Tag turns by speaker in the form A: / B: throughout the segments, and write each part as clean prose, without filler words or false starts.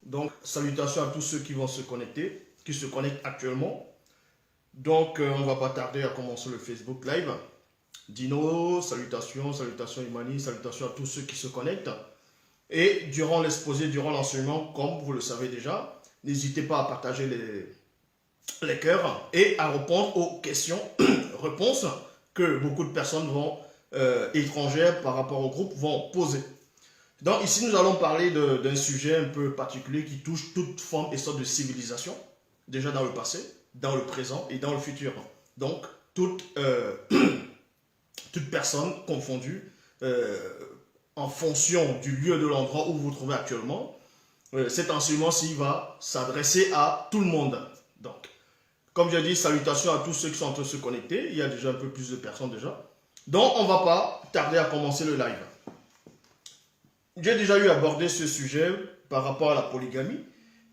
A: Donc, salutations à tous ceux qui vont se connecter, qui se connectent actuellement. Donc, on ne va pas tarder à commencer le Facebook Live. Dino, salutations, salutations Imani, salutations à tous ceux qui se connectent. Et durant l'exposé, durant l'enseignement, comme vous le savez déjà, n'hésitez pas à partager les cœurs et à répondre aux questions, réponses que beaucoup de personnes étrangères par rapport au groupe vont poser. Donc ici, nous allons parler d'un sujet un peu particulier qui touche toute forme et sorte de civilisation, déjà dans le passé, dans le présent et dans le futur. Donc, toute personne confondue, en fonction du lieu, de l'endroit où vous vous trouvez actuellement, cet enseignement-ci va s'adresser à tout le monde. Donc, comme j'ai dit, salutations à tous ceux qui sont en train de se connecter. Il y a déjà un peu plus de personnes déjà. Donc, on ne va pas tarder à commencer le live. J'ai déjà eu abordé ce sujet par rapport à la polygamie.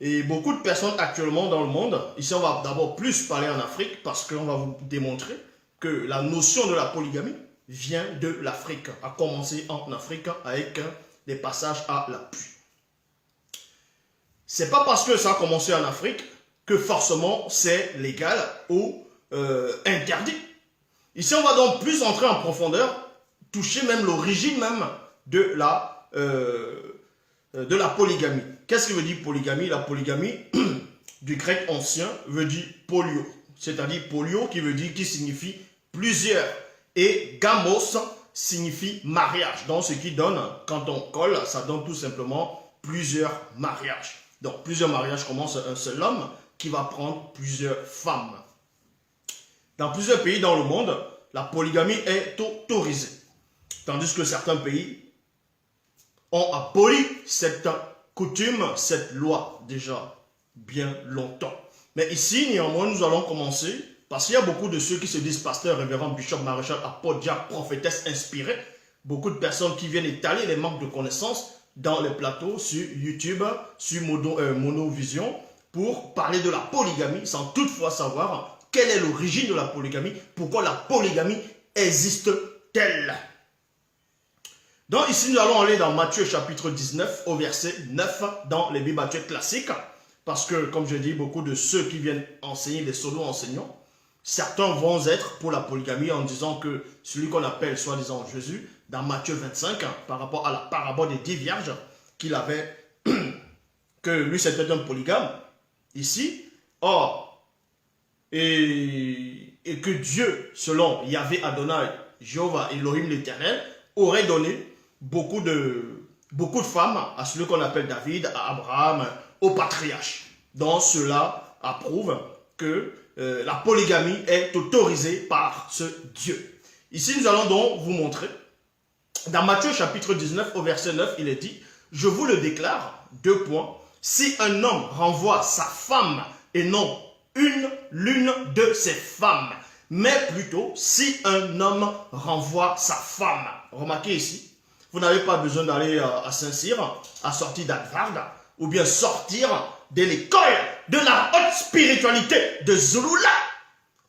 A: Et beaucoup de personnes actuellement dans le monde, ici on va d'abord plus parler en Afrique parce qu'on va vous démontrer que la notion de la polygamie vient de l'Afrique, a commencé en Afrique avec des passages à la pluie. C'est pas parce que ça a commencé en Afrique que forcément c'est légal ou interdit. Ici on va donc plus entrer en profondeur, toucher même l'origine même de la polygamie. Qu'est-ce que veut dire polygamie? La polygamie, du grec ancien, veut dire polio. C'est-à-dire polio qui signifie plusieurs. Et gamos signifie mariage. Donc ce qui donne, quand on colle, ça donne tout simplement plusieurs mariages. Donc plusieurs mariages commencent un seul homme qui va prendre plusieurs femmes. Dans plusieurs pays dans le monde, la polygamie est autorisée. Tandis que certains pays ont aboli cette coutume, cette loi, déjà bien longtemps. Mais ici, néanmoins, nous allons commencer, parce qu'il y a beaucoup de ceux qui se disent pasteurs, révérends, bishop, maréchal, apôtre, diacre, prophétesse, inspirés. Beaucoup de personnes qui viennent étaler les manques de connaissances dans les plateaux, sur YouTube, sur Monovision, pour parler de la polygamie, sans toutefois savoir quelle est l'origine de la polygamie, pourquoi la polygamie existe-t-elle. Donc ici, nous allons aller dans Matthieu chapitre 19 au verset 9 dans les Bibles classiques. Parce que, comme je dis, beaucoup de ceux qui viennent enseigner les solo-enseignants, certains vont être pour la polygamie en disant que celui qu'on appelle soi-disant Jésus, dans Matthieu 25, par rapport à la parabole des 10 vierges, qu'il avait, que lui c'était un polygame, ici, or, et que Dieu, selon Yahvé Adonai, Jéhovah, Elohim l'Éternel, aurait donné beaucoup de femmes à celui qu'on appelle David, à Abraham, au patriarche. Donc cela approuve que la polygamie est autorisée par ce Dieu. Ici nous allons donc vous montrer, dans Matthieu chapitre 19 au verset 9, il est dit, je vous le déclare, si un homme renvoie sa femme et non l'une de ses femmes, mais plutôt si un homme renvoie sa femme. Remarquez ici, vous n'avez pas besoin d'aller à Saint-Cyr, à sortir d'Harvard, ou bien sortir de l'école de la haute spiritualité de Zulula,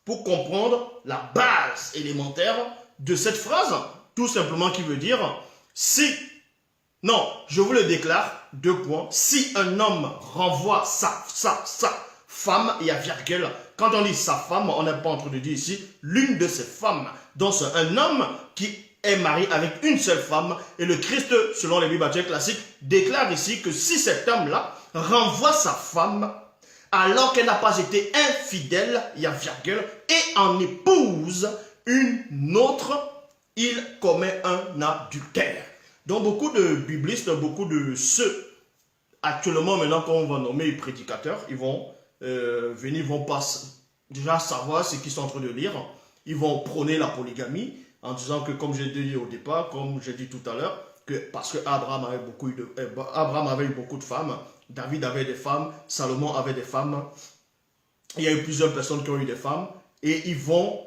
A: pour comprendre la base élémentaire de cette phrase, tout simplement qui veut dire, je vous le déclare, si un homme renvoie sa femme, il y a virgule. Quand on dit sa femme, on n'est pas en train de dire ici l'une de ses femmes. Donc c'est un homme qui est marié avec une seule femme. Et le Christ, selon les Bibles classiques, déclare ici que si cet homme-là renvoie sa femme, alors qu'elle n'a pas été infidèle, il y a virgule, et en épouse une autre, il commet un adultère. Donc beaucoup de biblistes, beaucoup de ceux, actuellement maintenant qu'on va nommer prédicateurs, ils vont venir, vont pas déjà savoir ce qu'ils sont en train de lire. Ils vont prôner la polygamie en disant que, comme j'ai dit au départ, comme j'ai dit tout à l'heure, que parce que Abraham avait eu beaucoup de femmes, David avait des femmes, Salomon avait des femmes, il y a eu plusieurs personnes qui ont eu des femmes, et ils vont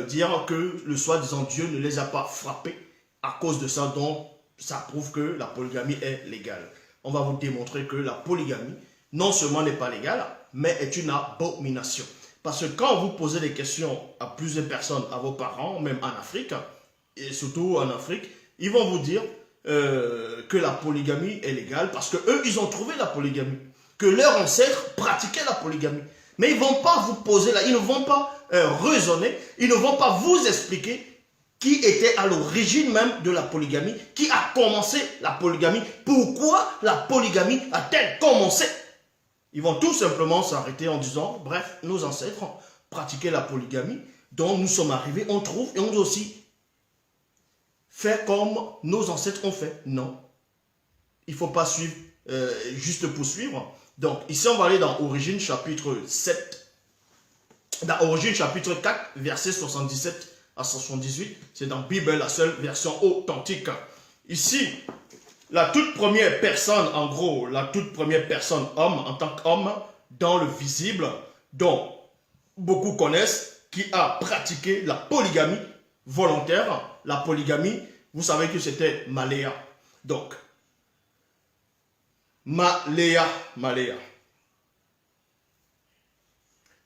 A: dire que le soi-disant Dieu ne les a pas frappés à cause de ça, donc ça prouve que la polygamie est légale. On va vous démontrer que la polygamie, non seulement n'est pas légale, mais est une abomination. Parce que quand vous posez des questions à plusieurs personnes, à vos parents, même en Afrique, et surtout en Afrique, ils vont vous dire que la polygamie est légale parce qu'eux, ils ont trouvé la polygamie. que leurs ancêtres pratiquaient la polygamie. Mais ils ne vont pas vous poser là, ils ne vont pas raisonner, ils ne vont pas vous expliquer qui était à l'origine même de la polygamie, qui a commencé la polygamie, pourquoi la polygamie a-t-elle commencé. Ils vont tout simplement s'arrêter en disant, bref, nos ancêtres pratiquaient la polygamie, donc nous sommes arrivés, on trouve, et on doit aussi faire comme nos ancêtres ont fait. Non, il ne faut pas suivre juste pour suivre. Donc ici on va aller dans Origine chapitre 7, dans Origine chapitre 4, verset 77 à 78, c'est dans Bible, la seule version authentique. Ici, la toute première personne, en gros, la toute première personne, homme, en tant qu'homme, dans le visible, dont beaucoup connaissent, qui a pratiqué la polygamie volontaire. La polygamie, vous savez que c'était Maléa. Donc, Maléa.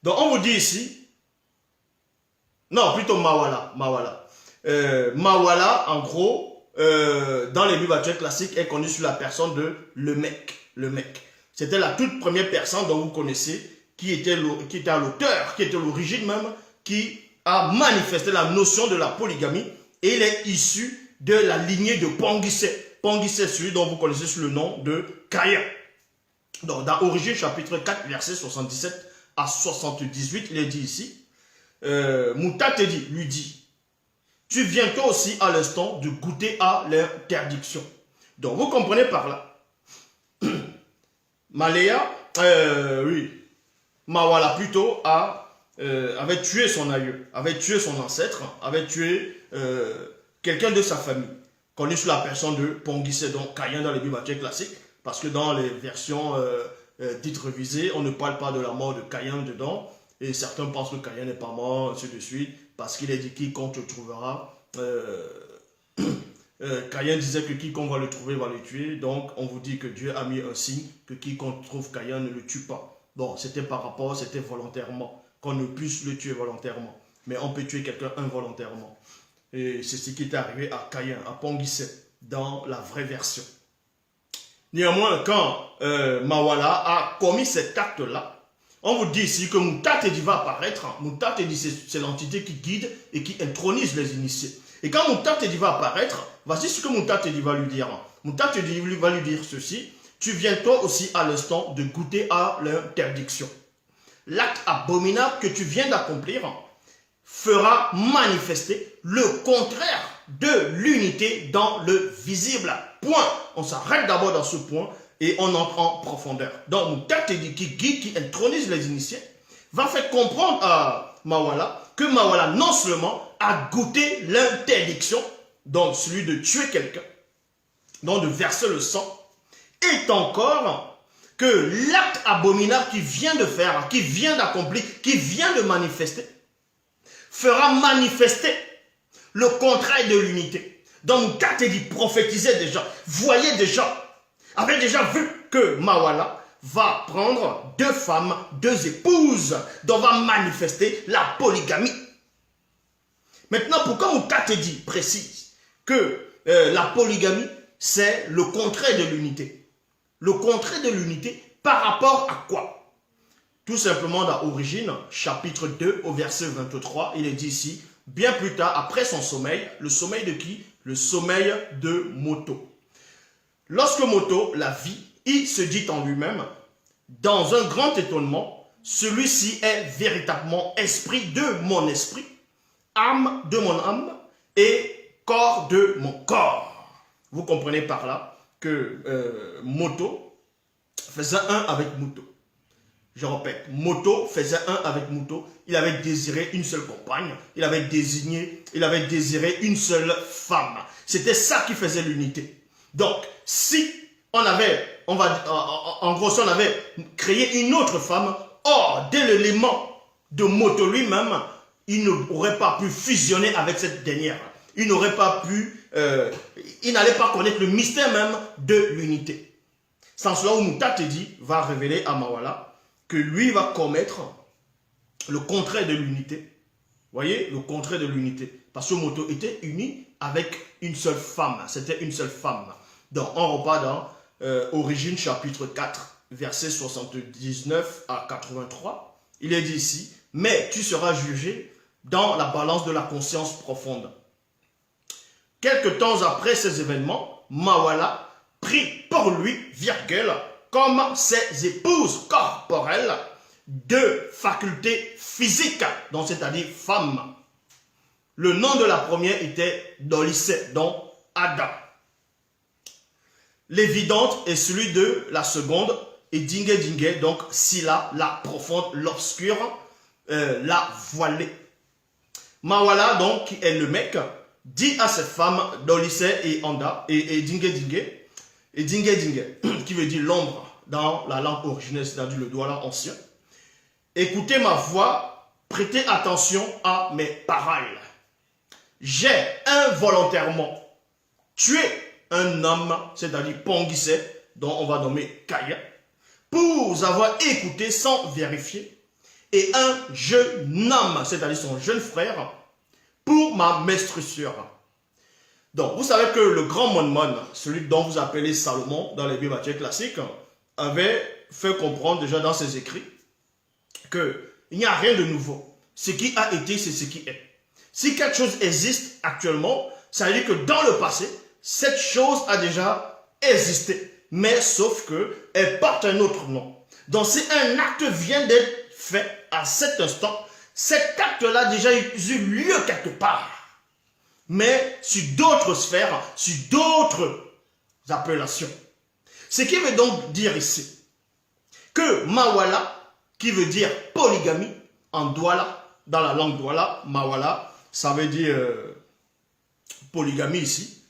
A: Donc, on vous dit ici, non, plutôt Mawala. Mawala, en gros, dans les Bibles actuelles classiques, est connu sous la personne de Lemec. C'était la toute première personne dont vous connaissez, qui était à l'auteur, qui était l'origine même, qui a manifesté la notion de la polygamie, et il est issu de la lignée de Ponguissé. Ponguissé, celui dont vous connaissez sous le nom de Caïn. Donc, dans Origine chapitre 4, verset 77 à 78, il est dit ici, Moutate lui dit, tu viens toi aussi à l'instant de goûter à l'interdiction. Donc vous comprenez par là. Maléa, Mawala plutôt avait tué son aïeux, avait tué son ancêtre, avait tué quelqu'un de sa famille, connu sous la personne de Ponguissé, donc Caïn dans les Bibles classiques, parce que dans les versions dites révisées, on ne parle pas de la mort de Caïn dedans. Et certains pensent que Caïn n'est pas mort, ainsi de suite, parce qu'il est dit quiconque le trouvera. Caïn disait que quiconque va le trouver va le tuer. Donc on vous dit que Dieu a mis un signe que quiconque trouve Caïn ne le tue pas. Bon, c'était par rapport, c'était volontairement, qu'on ne puisse le tuer volontairement. Mais on peut tuer quelqu'un involontairement. Et c'est ce qui est arrivé à Caïn, à Ponguissé, dans la vraie version. Néanmoins, quand Mawala a commis cet acte-là, on vous dit ici que Moutatedi va apparaître. Moutatedi, c'est l'entité qui guide et qui intronise les initiés. Et quand Moutatedi va apparaître, voici ce que Moutatedi va lui dire. Moutatedi va lui dire ceci. Tu viens toi aussi à l'instant de goûter à l'interdiction. L'acte abominable que tu viens d'accomplir fera manifester le contraire de l'unité dans le visible. Point. On s'arrête d'abord dans ce point. Et on entre en profondeur. Donc, Moutatedi qui guide, qui intronise les initiés, va faire comprendre à Mawala que Mawala non seulement a goûté l'interdiction, donc celui de tuer quelqu'un, donc de verser le sang, est encore que l'acte abominable qu'il vient de faire, qu'il vient d'accomplir, qu'il vient de manifester, fera manifester le contraire de l'unité. Donc, Moutatedi prophétisait déjà, voyait déjà, avait déjà vu que Mawala va prendre 2 femmes, 2 épouses, dont va manifester la polygamie. Maintenant, pourquoi Moutatedi précise que la polygamie, c'est le contraire de l'unité? Le contraire de l'unité par rapport à quoi? Tout simplement dans Origine, chapitre 2, au verset 23, il est dit ici, bien plus tard, après son sommeil, le sommeil de qui? Le sommeil de Moto. Lorsque Moto la vit, il se dit en lui-même, dans un grand étonnement, celui-ci est véritablement esprit de mon esprit, âme de mon âme et corps de mon corps. Vous comprenez par là que Moto faisait un avec Moto. Je répète, Moto faisait un avec Moto. Il avait désiré une seule compagne. Il avait désiré une seule femme. C'était ça qui faisait l'unité. Donc, si on avait, en gros, si on avait créé une autre femme, or, dès l'élément de Moto lui-même, il n'aurait pas pu fusionner avec cette dernière. Il n'aurait pas pu, il n'allait pas connaître le mystère même de l'unité. C'est en cela où Moutatedi va révéler à Mawala que lui va commettre le contraire de l'unité. Voyez, le contraire de l'unité. Parce que Moto était uni avec une seule femme. C'était une seule femme. Donc, on repart dans Origine chapitre 4, versets 79 à 83, il est dit ici, « Mais tu seras jugé dans la balance de la conscience profonde. » Quelque temps après ces événements, Mawala prit pour lui, virgule, comme ses épouses corporelles, deux facultés physiques, donc c'est-à-dire femmes. Le nom de la première était Dolissé, donc Adam. L'évidente est celui de la seconde, et Dingue Dingue, donc Silla, la profonde, l'obscure, la voilée. Mawala, donc, qui est le mec, dit à cette femme Dolissé et Anda, et Dingue Dingue, qui veut dire l'ombre dans la langue originelle, c'est-à-dire le Douala ancien. Écoutez ma voix, prêtez attention à mes paroles. J'ai involontairement tué un homme, c'est-à-dire Ponguissé, dont on va nommer Kaya, pour avoir écouté sans vérifier, et un jeune homme, c'est-à-dire son jeune frère, pour ma meurtrissure. Donc, vous savez que le grand Monmon, celui dont vous appelez Salomon dans les Bibles classiques, avait fait comprendre déjà dans ses écrits qu'il n'y a rien de nouveau. Ce qui a été, c'est ce qui est. Si quelque chose existe actuellement, ça veut dire que dans le passé, cette chose a déjà existé. Mais sauf qu'elle porte un autre nom. Donc si un acte vient d'être fait à cet instant, cet acte-là a déjà eu lieu quelque part. Mais sur d'autres sphères, sur d'autres appellations. Ce qui veut donc dire ici que Mawala, qui veut dire polygamie, en Douala, dans la langue Douala, Mawala, ça veut dire polygamie ici.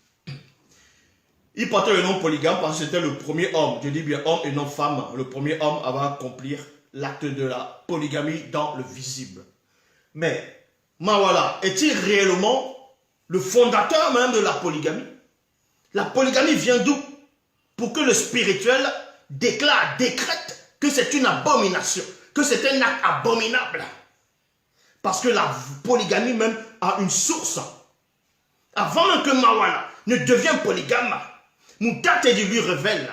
A: Il portait le nom polygame parce que c'était le premier homme, je dis bien homme et non femme, le premier homme à accomplir l'acte de la polygamie dans le visible. Mais Mawala est-il réellement le fondateur même de la polygamie? La polygamie vient d'où? Pour que le spirituel déclare, décrète que c'est une abomination, que c'est un acte abominable. Parce que la polygamie même a une source. Avant même que Mawala ne devienne polygame, Moutatedi lui révèle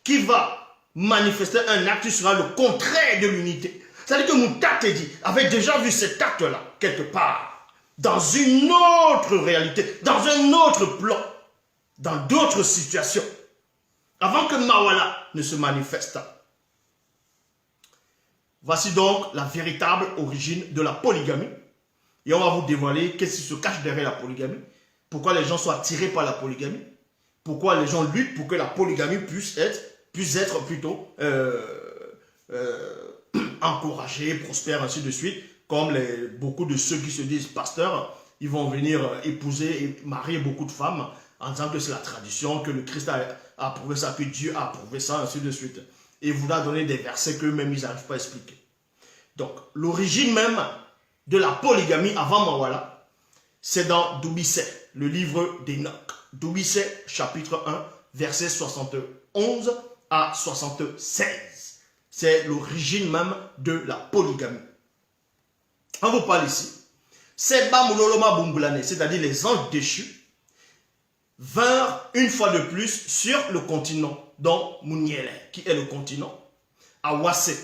A: qu'il va manifester un acte qui sera le contraire de l'unité. C'est-à-dire que Moutatedi avait déjà vu cet acte-là, quelque part, dans une autre réalité, dans un autre plan, dans d'autres situations, avant que Mawala ne se manifeste. Voici donc la véritable origine de la polygamie. Et on va vous dévoiler qu'est-ce qui se cache derrière la polygamie. Pourquoi les gens sont attirés par la polygamie. Pourquoi les gens luttent pour que la polygamie puisse être plutôt encouragée, prospère, ainsi de suite. Comme beaucoup de ceux qui se disent pasteurs, ils vont venir épouser et marier beaucoup de femmes en disant que c'est la tradition, que le Christ a approuvé ça, que Dieu a approuvé ça, ainsi de suite. Et vous a donné des versets qu'eux-mêmes ils n'arrivent pas à expliquer. Donc, l'origine même de la polygamie avant Mawala, c'est dans Doubissé, le livre d'Enoch. Doubissé, chapitre 1, versets 71 à 76. C'est l'origine même de la polygamie. On vous parle ici. C'est-à-dire les anges déchus, vinrent une fois de plus sur le continent, dont Mouniele, qui est le continent, à Wassé.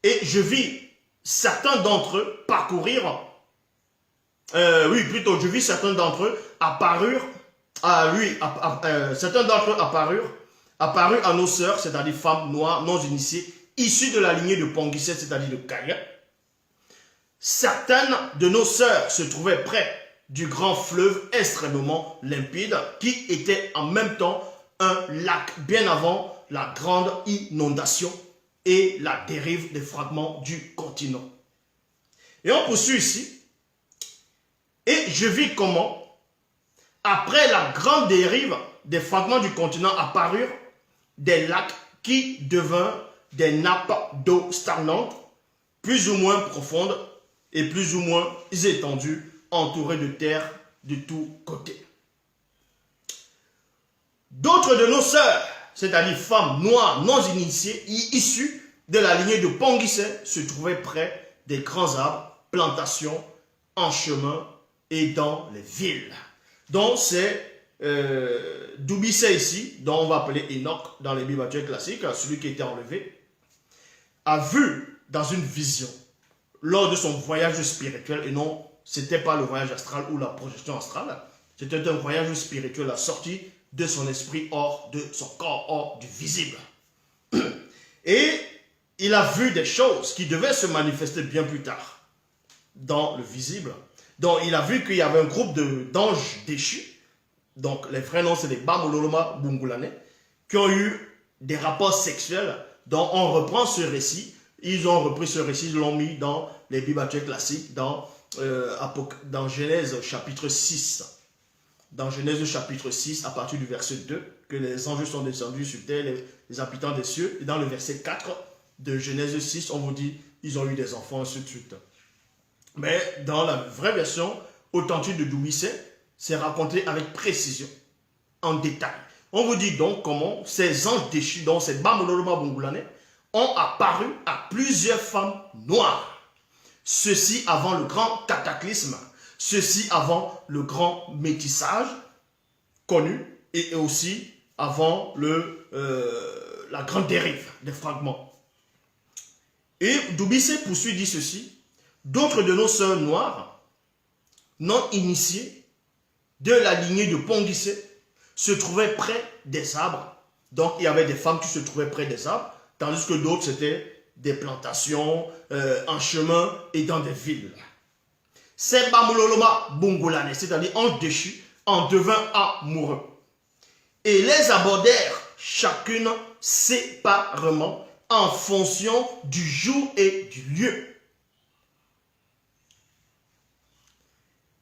A: Et je vis certains d'entre eux parcourir, je vis certains d'entre eux apparurent, certains d'entre eux apparurent à nos sœurs, c'est-à-dire femmes noires non initiées, issues de la lignée de Ponguissé, c'est-à-dire de Kaya. Certaines de nos sœurs se trouvaient près du grand fleuve extrêmement limpide, qui était en même temps un lac bien avant la grande inondation et la dérive des fragments du continent. Et on poursuit ici. Et je vis comment, après la grande dérive des fragments du continent, apparurent des lacs qui devinrent des nappes d'eau stagnantes, plus ou moins profondes et plus ou moins étendues, entourées de terre de tous côtés. D'autres de nos sœurs, c'est-à-dire femmes noires non initiées, issues de la lignée de Ponguissé, se trouvaient près des grands arbres, plantations, en chemin et dans les villes. Donc c'est Doubissé ici, dont on va appeler Enoch dans les Bibles classiques, celui qui était enlevé, a vu dans une vision, lors de son voyage spirituel, et non, c'était pas le voyage astral ou la projection astrale, c'était un voyage spirituel, la sortie de son esprit hors de son corps, hors du visible. Et il a vu des choses qui devaient se manifester bien plus tard dans le visible. Donc il a vu qu'il y avait un groupe d'anges déchus, donc les vrais noms c'est les Bamololoma Bungulane, qui ont eu des rapports sexuels. Donc on reprend ce récit, ils ont repris ce récit, ils l'ont mis dans les Bibles classiques, dans Genèse chapitre 6. Dans Genèse chapitre 6, à partir du verset 2, que les anges sont descendus sur terre, les habitants des cieux. Et dans le verset 4 de Genèse 6, on vous dit, ils ont eu des enfants, ainsi de suite. Mais dans la vraie version authentique de Doumbissé, c'est raconté avec précision, en détail. On vous dit donc comment ces anges déchus, donc ces Bamololoma Bungulane, ont apparu à plusieurs femmes noires. Ceci avant le grand cataclysme, ceci avant le grand métissage connu et aussi avant la grande dérive des fragments. Et Doumbissé poursuit, dit ceci, d'autres de nos sœurs noires, non initiées de la lignée de Ponguissé, se trouvaient près des arbres. Donc il y avait des femmes qui se trouvaient près des arbres, tandis que d'autres c'était des plantations, en chemin et dans des villes. Ces Bamololoma Bungulane, c'est-à-dire anges déchus, en devint amoureux. Et les abordèrent chacune séparément en fonction du jour et du lieu.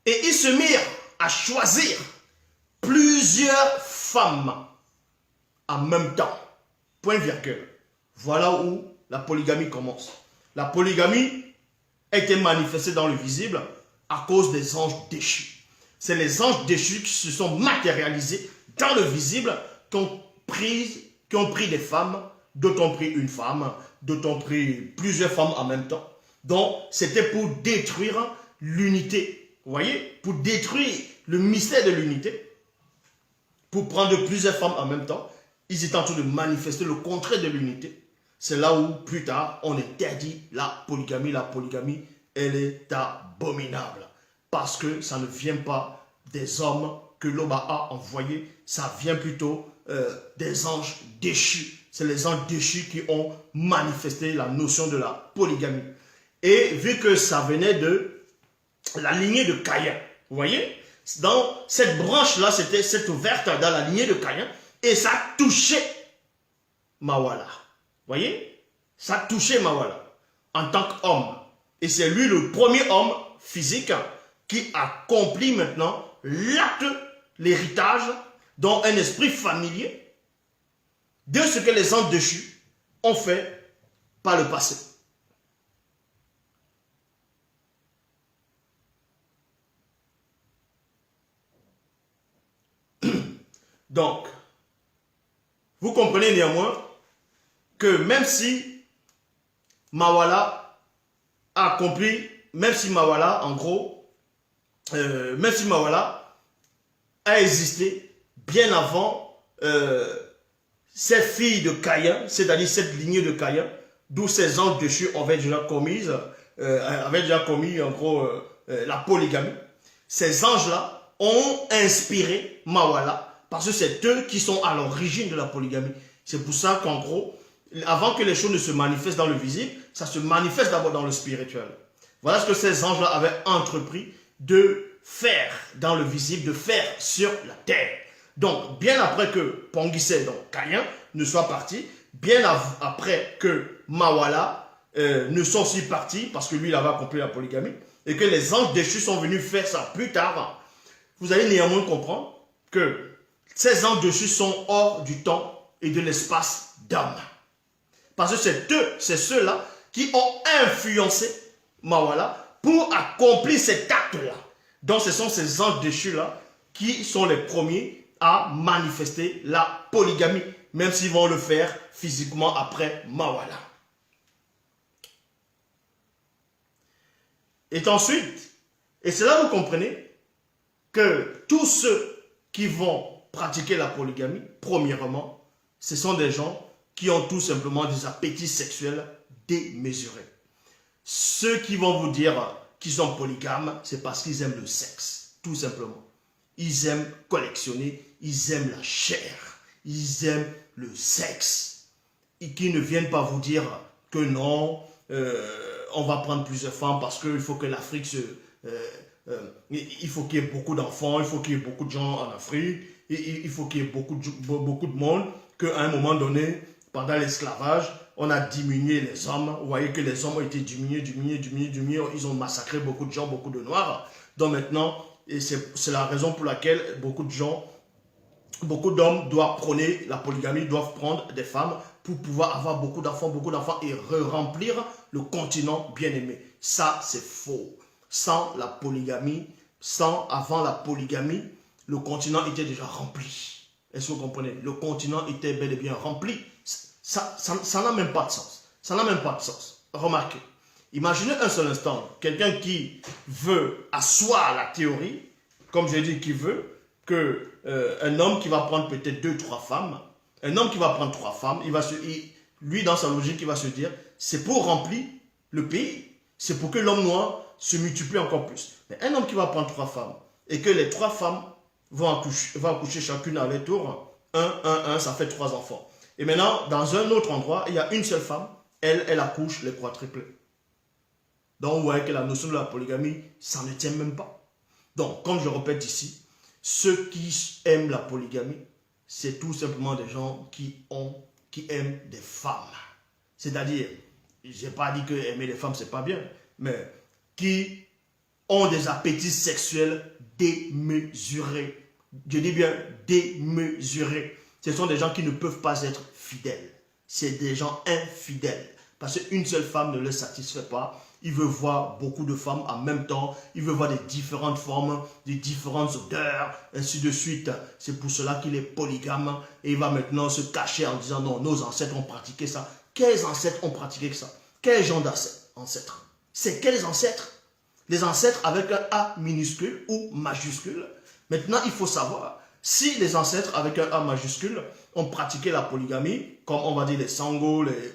A: Et ils se mirent à choisir plusieurs femmes en même temps. Point virgule. Voilà où la polygamie commence. La polygamie était manifestée dans le visible à cause des anges déchus. C'est les anges déchus qui se sont matérialisés dans le visible, qui ont pris des femmes, d'autres ont pris une femme, d'autres ont pris plusieurs femmes en même temps. Donc, c'était pour détruire l'unité. Vous voyez? Pour détruire le mystère de l'unité, pour prendre plusieurs femmes en même temps, ils étaient en train de manifester le contraire de l'unité. C'est là où, plus tard, on interdit la polygamie. La polygamie, elle est abominable. Parce que ça ne vient pas des hommes que l'Oba a envoyés. Ça vient plutôt des anges déchus. C'est les anges déchus qui ont manifesté la notion de la polygamie. Et vu que ça venait de la lignée de Caïn, vous voyez, dans cette branche-là, c'était cette ouverte dans la lignée de Caïn, et ça touchait Mawala. Voyez, ça touchait Mawala en tant qu'homme. Et c'est lui le premier homme physique qui accomplit maintenant l'acte, l'héritage, dans un esprit familier de ce que les anges déchus ont fait par le passé. Donc, vous comprenez néanmoins que même si Mawala a accompli, même si Mawala, en gros, même si Mawala a existé bien avant ces filles de Caïn, c'est-à-dire cette lignée de Caïn, d'où ces anges déchus avaient déjà commis en gros la polygamie. Ces anges-là ont inspiré Mawala parce que c'est eux qui sont à l'origine de la polygamie. C'est pour ça qu'en gros, avant que les choses ne se manifestent dans le visible, ça se manifeste d'abord dans le spirituel. Voilà ce que ces anges-là avaient entrepris de faire dans le visible, de faire sur la terre. Donc, bien après que Ponguissé, donc Caïn, ne soit parti, bien après que Mawala ne soit aussi parti, parce que lui, il avait accompli la polygamie, et que les anges déchus sont venus faire ça plus tard, vous allez néanmoins comprendre que ces anges déchus sont hors du temps et de l'espace d'homme. Parce que c'est ceux-là qui ont influencé Mawala pour accomplir cet acte-là. Donc ce sont ces anges déchus-là qui sont les premiers à manifester la polygamie, même s'ils vont le faire physiquement après Mawala. Et ensuite, et c'est là que vous comprenez que tous ceux qui vont pratiquer la polygamie, premièrement, ce sont des gens qui ont tout simplement des appétits sexuels démesurés. Ceux qui vont vous dire qu'ils sont polygames, c'est parce qu'ils aiment le sexe, tout simplement. Ils aiment collectionner, ils aiment la chair, ils aiment le sexe. Et qui ne viennent pas vous dire que non, on va prendre plusieurs femmes parce qu'il faut que l'Afrique se... il faut qu'il y ait beaucoup d'enfants, il faut qu'il y ait beaucoup de gens en Afrique, il faut qu'il y ait beaucoup de monde, qu'à un moment donné, pendant l'esclavage, on a diminué les hommes. Vous voyez que les hommes ont été diminués, ils ont massacré beaucoup de gens, beaucoup de noirs. Donc maintenant, c'est la raison pour laquelle beaucoup d'hommes doivent prôner la polygamie, doivent prendre des femmes pour pouvoir avoir beaucoup d'enfants et remplir le continent bien-aimé. Ça, c'est faux. Sans la polygamie, avant la polygamie, le continent était déjà rempli. Est-ce que vous comprenez? Le continent était bel et bien rempli. Ça n'a même pas de sens. Ça n'a même pas de sens. Remarquez. Imaginez un seul instant, quelqu'un qui veut asseoir la théorie, comme j'ai dit, qui veut qu'un homme qui va prendre peut-être 2-3 femmes, un homme qui va prendre 3 femmes, lui, dans sa logique, il va se dire, c'est pour remplir le pays, c'est pour que l'homme noir se multiplie encore plus. Mais un homme qui va prendre 3 femmes, et que les 3 femmes vont accoucher chacune à leur tour, 1, ça fait 3 enfants. Et maintenant, dans un autre endroit, il y a une seule femme, elle accouche les quadruplés. Donc, vous voyez que la notion de la polygamie, ça ne tient même pas. Donc, comme je répète ici, ceux qui aiment la polygamie, c'est tout simplement des gens qui aiment des femmes. C'est-à-dire, je n'ai pas dit que aimer les femmes, c'est pas bien, mais qui ont des appétits sexuels démesurés. Je dis bien démesurés. Ce sont des gens qui ne peuvent pas être fidèles. C'est des gens infidèles. Parce qu'une seule femme ne les satisfait pas. Il veut voir beaucoup de femmes en même temps. Il veut voir des différentes formes, des différentes odeurs, ainsi de suite. C'est pour cela qu'il est polygame. Et il va maintenant se cacher en disant non, nos ancêtres ont pratiqué ça. Quels ancêtres ont pratiqué ça? Quel genre d'ancêtres? C'est quels ancêtres? Les ancêtres avec un A minuscule ou majuscule. Maintenant, il faut savoir, si les ancêtres avec un A majuscule ont pratiqué la polygamie, comme on va dire les Sango, les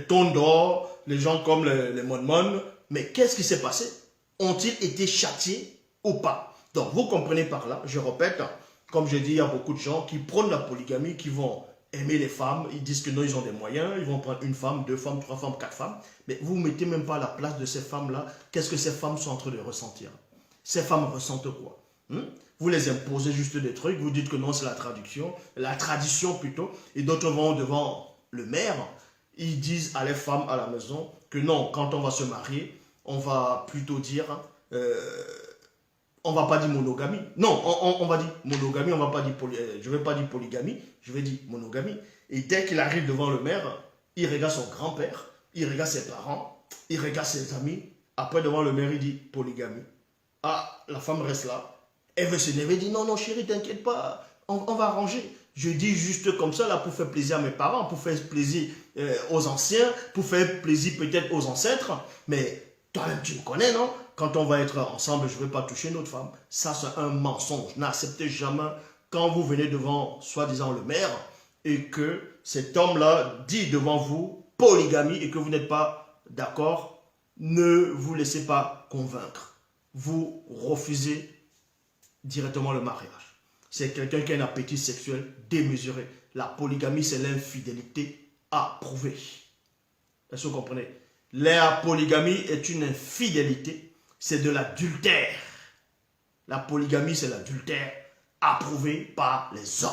A: Tondo, les gens comme les Monmon, mais qu'est-ce qui s'est passé? Ont-ils été châtiés ou pas? Donc, vous comprenez par là, je répète, comme je dis, il y a beaucoup de gens qui prônent la polygamie, qui vont aimer les femmes, ils disent que non, ils ont des moyens, ils vont prendre 1 femme, 2 femmes, 3 femmes, 4 femmes, mais vous ne mettez même pas à la place de ces femmes-là. Qu'est-ce que ces femmes sont en train de ressentir? Ces femmes ressentent quoi? Vous les imposez juste des trucs, vous dites que non, c'est la tradition plutôt, et d'autres vont devant le maire, ils disent à les femmes à la maison que non, quand on va se marier, on va plutôt dire, on va pas dire monogamie. Non, on va dire monogamie, on va pas dire je vais pas dire polygamie, je vais dire monogamie. Et dès qu'il arrive devant le maire, il regarde son grand-père, il regarde ses parents, il regarde ses amis. Après, devant le maire, il dit polygamie. Ah, la femme reste là. Elle veut se lever, dit non, non, chérie, t'inquiète pas, on va arranger. Je dis juste comme ça, là, pour faire plaisir à mes parents, pour faire plaisir aux anciens, pour faire plaisir peut-être aux ancêtres. Mais toi-même, tu me connais, non? Quand on va être ensemble, je ne vais pas toucher notre femme. Ça, c'est un mensonge. N'acceptez jamais quand vous venez devant, soi-disant, le maire, et que cet homme-là dit devant vous polygamie et que vous n'êtes pas d'accord, ne vous laissez pas convaincre. Vous refusez directement le mariage. C'est quelqu'un qui a un appétit sexuel démesuré. La polygamie, c'est l'infidélité approuvée. Est-ce que vous comprenez? La polygamie est une infidélité. C'est de l'adultère. La polygamie, c'est l'adultère approuvé par les hommes.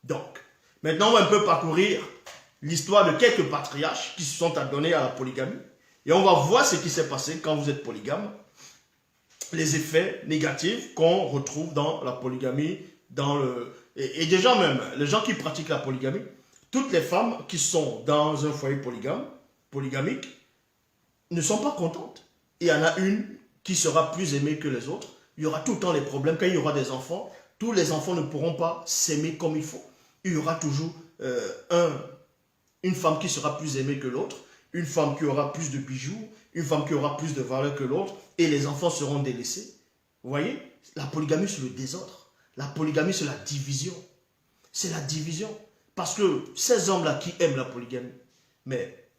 A: Donc, maintenant, on va un peu parcourir l'histoire de quelques patriarches qui se sont adonnés à la polygamie. Et on va voir ce qui s'est passé quand vous êtes polygame. Les effets négatifs qu'on retrouve dans la polygamie, et déjà même, les gens qui pratiquent la polygamie, toutes les femmes qui sont dans un foyer polygamique, ne sont pas contentes. Il y en a une qui sera plus aimée que les autres. Il y aura tout le temps les problèmes. Quand il y aura des enfants, tous les enfants ne pourront pas s'aimer comme il faut. Il y aura toujours une femme qui sera plus aimée que l'autre, une femme qui aura plus de bijoux, une femme qui aura plus de valeur que l'autre, et les enfants seront délaissés. Vous voyez? La polygamie, c'est le désordre. La polygamie, c'est la division. C'est la division. Parce que ces hommes-là qui aiment la polygamie, mais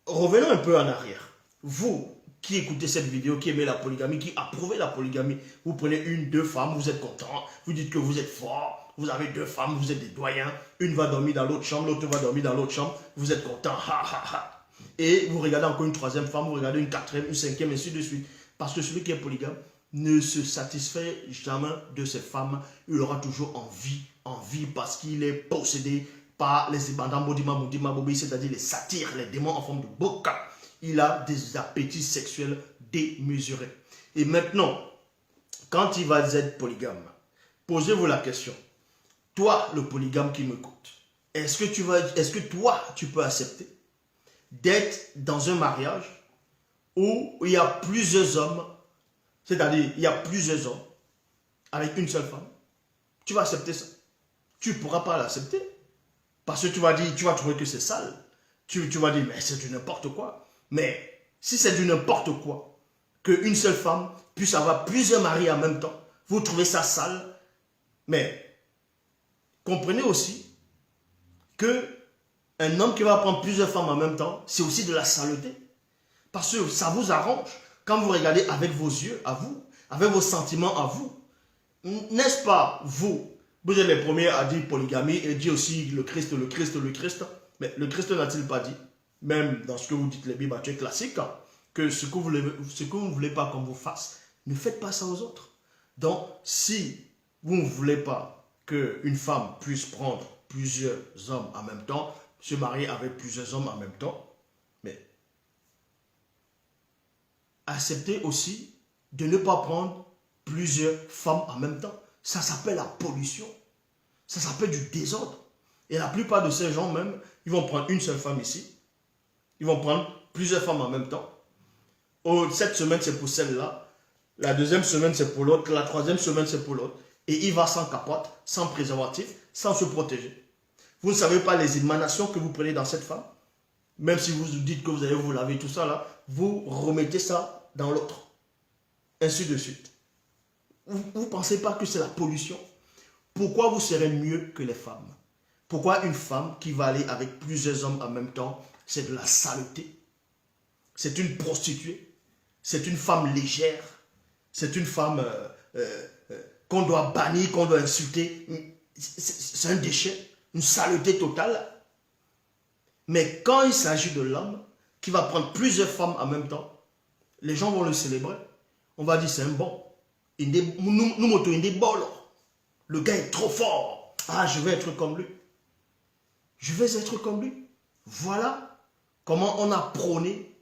A: revenons un peu en arrière. Vous qui écoutez cette vidéo, qui aimez la polygamie, qui approuvez la polygamie, vous prenez une, deux femmes, vous êtes content, vous dites que vous êtes fort, vous avez deux femmes, vous êtes des doyens, une va dormir dans l'autre chambre, l'autre va dormir dans l'autre chambre, vous êtes content, ha ha ha. Et vous regardez encore une troisième femme, vous regardez une quatrième, une cinquième, et ainsi de suite. Parce que celui qui est polygame ne se satisfait jamais de ses femmes, il aura toujours envie parce qu'il est possédé par les ibandam bodima moudima bobi, c'est-à-dire les satyres, les démons en forme de boca. Il a des appétits sexuels démesurés. Et maintenant, quand il va être polygame, posez-vous la question. Toi, le polygame qui m'écoute, est-ce que toi, tu peux accepter d'être dans un mariage où il y a plusieurs hommes, c'est-à-dire il y a plusieurs hommes avec une seule femme? Tu vas accepter ça? Tu ne pourras pas l'accepter. Parce que tu vas trouver que c'est sale. Tu vas dire, mais c'est du n'importe quoi. Mais si c'est du n'importe quoi, qu'une seule femme puisse avoir plusieurs maris en même temps, vous trouvez ça sale. Mais comprenez aussi que un homme qui va prendre plusieurs femmes en même temps, c'est aussi de la saleté. Parce que ça vous arrange. Quand vous regardez avec vos yeux, à vous, avec vos sentiments à vous, n'est-ce pas vous êtes les premiers à dire polygamie et dire aussi le Christ, le Christ, le Christ. Mais le Christ n'a-t-il pas dit, même dans ce que vous dites les Bibles classiques, que ce que vous ne voulez pas qu'on vous fasse, ne faites pas ça aux autres. Donc, si vous ne voulez pas qu'une femme puisse prendre plusieurs hommes en même temps, se marier avec plusieurs hommes en même temps, mais acceptez aussi de ne pas prendre plusieurs femmes en même temps. Ça s'appelle la pollution. Ça s'appelle du désordre. Et la plupart de ces gens même, ils vont prendre une seule femme ici. Ils vont prendre plusieurs femmes en même temps. Oh, cette semaine, c'est pour celle-là. La deuxième semaine, c'est pour l'autre. La troisième semaine, c'est pour l'autre. Et il va sans capote, sans préservatif, sans se protéger. Vous ne savez pas les émanations que vous prenez dans cette femme. Même si vous dites que vous allez vous laver, tout ça là, vous remettez ça dans l'autre. Ainsi de suite. Vous ne pensez pas que c'est la pollution? Pourquoi vous serez mieux que les femmes? Pourquoi une femme qui va aller avec plusieurs hommes en même temps, c'est de la saleté? C'est une prostituée? C'est une femme légère? C'est une femme qu'on doit bannir, qu'on doit insulter? C'est un déchet, une saleté totale. Mais quand il s'agit de l'homme qui va prendre plusieurs femmes en même temps, les gens vont le célébrer. On va dire c'est un bon. Le gars est trop fort. Ah, je vais être comme lui. Je vais être comme lui. Voilà comment on a prôné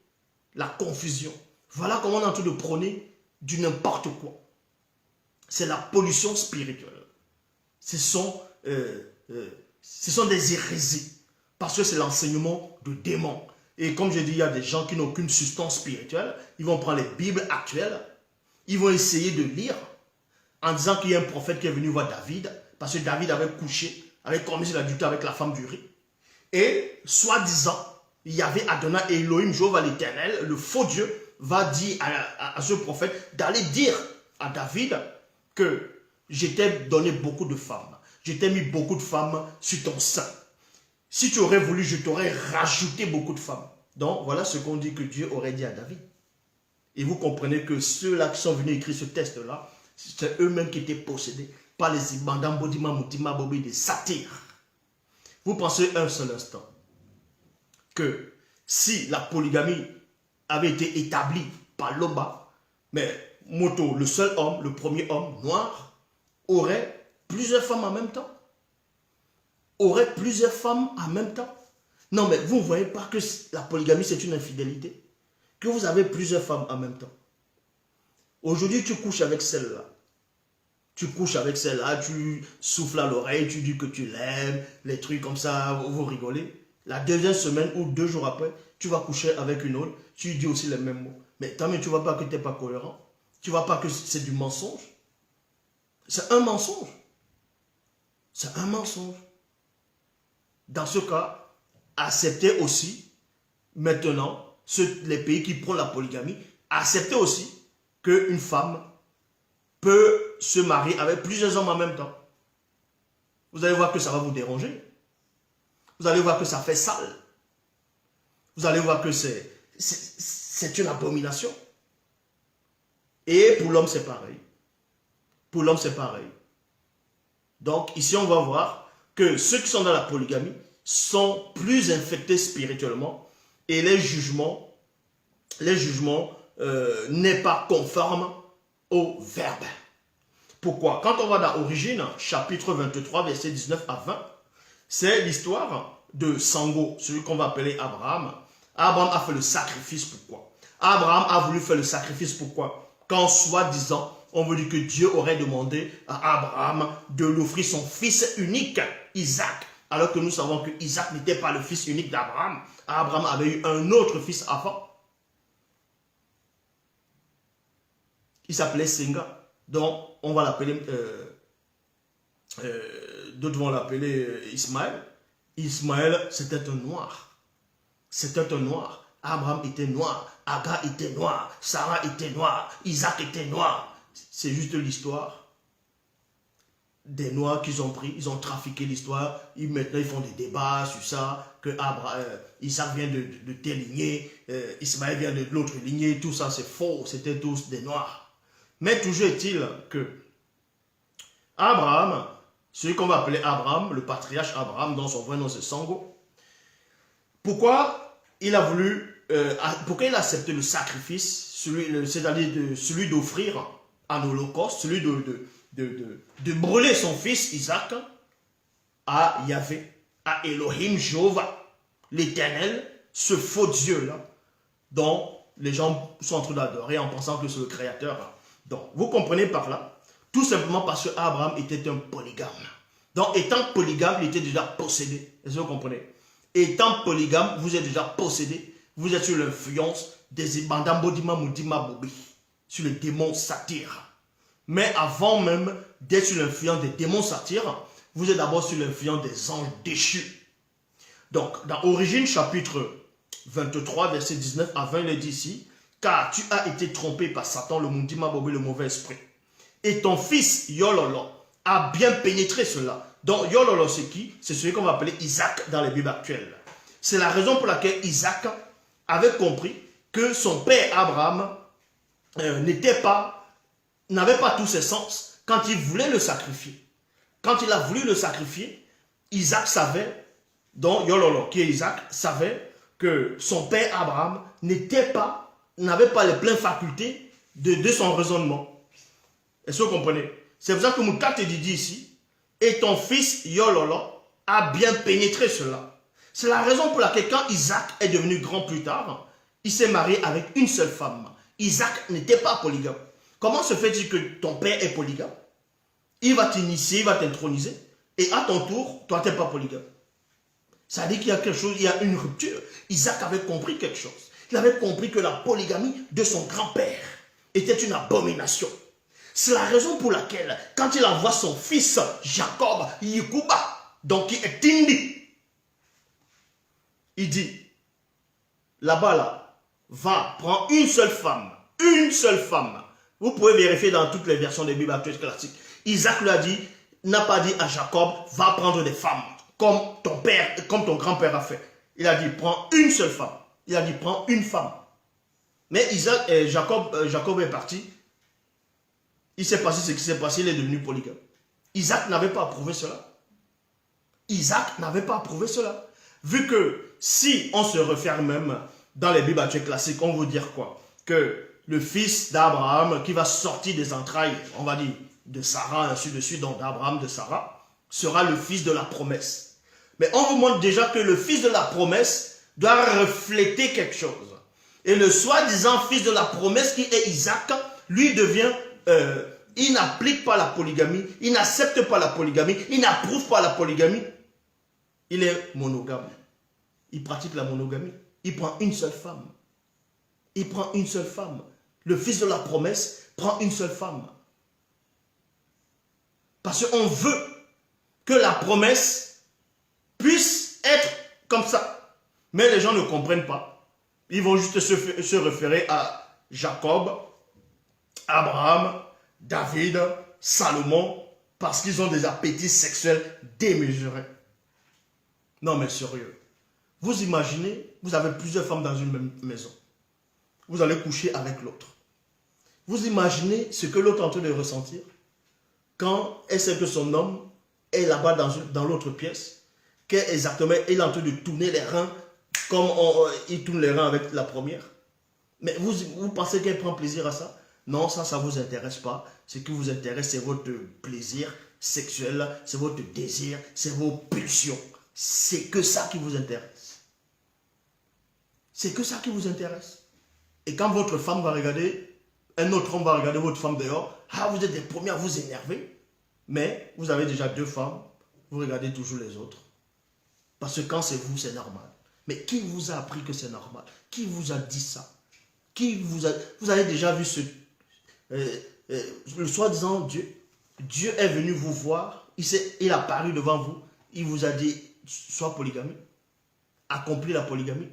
A: la confusion. Voilà comment on est en train de prôner du n'importe quoi. C'est la pollution spirituelle. Ce sont des hérésies. Parce que c'est l'enseignement de démons. Et comme je dis, il y a des gens qui n'ont aucune substance spirituelle. Ils vont prendre les Bibles actuelles. Ils vont essayer de lire en disant qu'il y a un prophète qui est venu voir David, parce que David avait couché, avait commis l'adultère avec la femme d'Uri. Et, soi-disant, il y avait Adonai et Elohim, Jéhovah l'Éternel, le faux Dieu, va dire à ce prophète d'aller dire à David que je t'ai donné beaucoup de femmes. Je t'ai mis beaucoup de femmes sur ton sein. Si tu aurais voulu, je t'aurais rajouté beaucoup de femmes. Donc, voilà ce qu'on dit que Dieu aurait dit à David. Et vous comprenez que ceux-là qui sont venus écrire ce texte-là, c'est eux-mêmes qui étaient possédés par les ibandam bodima mutima bobi des satyres. Vous pensez un seul instant que si la polygamie avait été établie par Loba, mais Moto, le seul homme, le premier homme noir, aurait plusieurs femmes en même temps. Aurait plusieurs femmes en même temps. Non, mais vous ne voyez pas que la polygamie, c'est une infidélité? Que vous avez plusieurs femmes en même temps. Aujourd'hui, tu couches avec celle-là. Tu couches avec celle-là, tu souffles à l'oreille, tu dis que tu l'aimes, les trucs comme ça, vous rigolez. La deuxième semaine ou 2 jours après, tu vas coucher avec une autre, tu dis aussi les mêmes mots. Mais tant mieux, tu ne vois pas que tu n'es pas cohérent. Tu ne vois pas que c'est du mensonge. C'est un mensonge. C'est un mensonge. Dans ce cas, acceptez aussi, maintenant, les pays qui prônent la polygamie, acceptez aussi qu'une femme peut se marier avec plusieurs hommes en même temps. Vous allez voir que ça va vous déranger. Vous allez voir que ça fait sale. Vous allez voir que c'est une abomination. Et pour l'homme, c'est pareil. Pour l'homme, c'est pareil. Donc, ici, on va voir que ceux qui sont dans la polygamie sont plus infectés spirituellement et les jugements n'est pas conforme au verbe. Pourquoi? Quand on va dans Origine, chapitre 23, verset 19 à 20, c'est l'histoire de Sango, celui qu'on va appeler Abraham. Abraham a fait le sacrifice, pourquoi? Abraham a voulu faire le sacrifice, pourquoi? Quand soi-disant, on veut dire que Dieu aurait demandé à Abraham de lui offrir son fils unique, Isaac, alors que nous savons que Isaac n'était pas le fils unique d'Abraham. Abraham avait eu un autre fils avant. Il s'appelait Senga, donc on va l'appeler, d'autres vont l'appeler Ismaël. Ismaël, c'était un noir. C'était un noir. Abraham était noir, Agar était noir, Sarah était noire, Isaac était noir. C'est juste l'histoire des noirs qu'ils ont pris, ils ont trafiqué l'histoire, maintenant ils font des débats sur ça, que Isaac vient de telle lignée, Ismaël vient de l'autre lignée, tout ça c'est faux, c'était tous des noirs. Mais toujours est-il que Abraham, celui qu'on va appeler Abraham, le patriarche Abraham, dont son vrai nom c'est Sango, pourquoi il a voulu, pourquoi il a accepté le sacrifice, c'est-à-dire celui d'offrir en holocauste, celui de brûler son fils Isaac à Yahvé, à Elohim Jéhovah, l'Éternel, ce faux Dieu-là, dont les gens sont en train d'adorer en pensant que c'est le Créateur. Donc, vous comprenez par là, tout simplement parce que Abraham était un polygame. Donc, étant polygame, il était déjà possédé. Est-ce que vous comprenez? Étant polygame, vous êtes déjà possédé. Vous êtes sur l'influence des Ibandambodima Moudima Bobi, sur les démons satyres. Mais avant même d'être sur l'influence des démons satyres, vous êtes d'abord sur l'influence des anges déchus. Donc, dans Origine, chapitre 23, verset 19 à 20, il est dit ici, car tu as été trompé par Satan, le Moudima Bobi, le mauvais esprit. Et ton fils, Yololo, a bien pénétré cela. Donc, Yololo, c'est qui? C'est celui qu'on va appeler Isaac dans les Bibles actuelles. C'est la raison pour laquelle Isaac avait compris que son père Abraham n'avait pas tous ses sens quand il voulait le sacrifier. Quand il a voulu le sacrifier, Isaac savait, donc Yololo, qui est Isaac, savait que son père Abraham n'avait pas les pleines facultés de son raisonnement. Est-ce que vous comprenez? C'est pour ça que Moukate dit ici, et ton fils Yololo a bien pénétré cela. C'est la raison pour laquelle quand Isaac est devenu grand plus tard, il s'est marié avec une seule femme. Isaac n'était pas polygame. Comment se fait-il que ton père est polygame? Il va t'initier, il va t'introniser, et à ton tour, toi tu n'es pas polygame. Ça veut dire qu'il y a quelque chose, il y a une rupture. Isaac avait compris quelque chose. Il avait compris que la polygamie de son grand-père était une abomination. C'est la raison pour laquelle, quand il envoie son fils Jacob, Yikuba, donc qui est Tindi, il dit, là-bas, là, va, prends une seule femme. Une seule femme. Vous pouvez vérifier dans toutes les versions des Bibles actuelles classiques. Isaac lui a dit, n'a pas dit à Jacob, va prendre des femmes, comme ton père, comme ton grand-père a fait. Il a dit, prends une seule femme. Il a dit, prends une femme. Mais Jacob est parti. Il s'est passé ce qui s'est passé, il est devenu polygame. Isaac n'avait pas approuvé cela. Isaac n'avait pas approuvé cela. Vu que si on se réfère même dans les Bibles actuelles classiques, on veut dire quoi? Que le fils d'Abraham qui va sortir des entrailles, on va dire, de Sarah, ainsi de suite, donc d'Abraham, de Sarah, sera le fils de la promesse. Mais on vous montre déjà que le fils de la promesse doit refléter quelque chose. Et le soi-disant fils de la promesse qui est Isaac, lui devient, il n'applique pas la polygamie, il n'accepte pas la polygamie, il n'approuve pas la polygamie. Il est monogame. Il pratique la monogamie. Il prend une seule femme. Il prend une seule femme. Le fils de la promesse prend une seule femme. Parce qu'on veut que la promesse puisse être comme ça. Mais les gens ne comprennent pas. Ils vont juste se référer à Jacob Abraham, David, Salomon, parce qu'ils ont des appétits sexuels démesurés. Non mais sérieux. Vous imaginez, vous avez plusieurs femmes dans une même maison. Vous allez coucher avec l'autre. Vous imaginez ce que l'autre est en train de ressentir quand elle sait que son homme est là-bas dans l'autre pièce, qu'exactement il est en train de tourner les reins comme il tourne les reins avec la première. Mais vous pensez qu'elle prend plaisir à ça? Non, ça ne vous intéresse pas. Ce qui vous intéresse, c'est votre plaisir sexuel, c'est votre désir, c'est vos pulsions. C'est que ça qui vous intéresse. C'est que ça qui vous intéresse. Et quand votre femme va regarder, un autre homme va regarder votre femme dehors, ah, vous êtes les premiers à vous énerver. Mais vous avez déjà 2 femmes, vous regardez toujours les autres. Parce que quand c'est vous, c'est normal. Mais qui vous a appris que c'est normal? Qui vous a dit ça? Vous avez déjà vu le soi-disant Dieu? Dieu est venu vous voir, il a apparu devant vous, il vous a dit, sois polygame, accomplis la polygamie.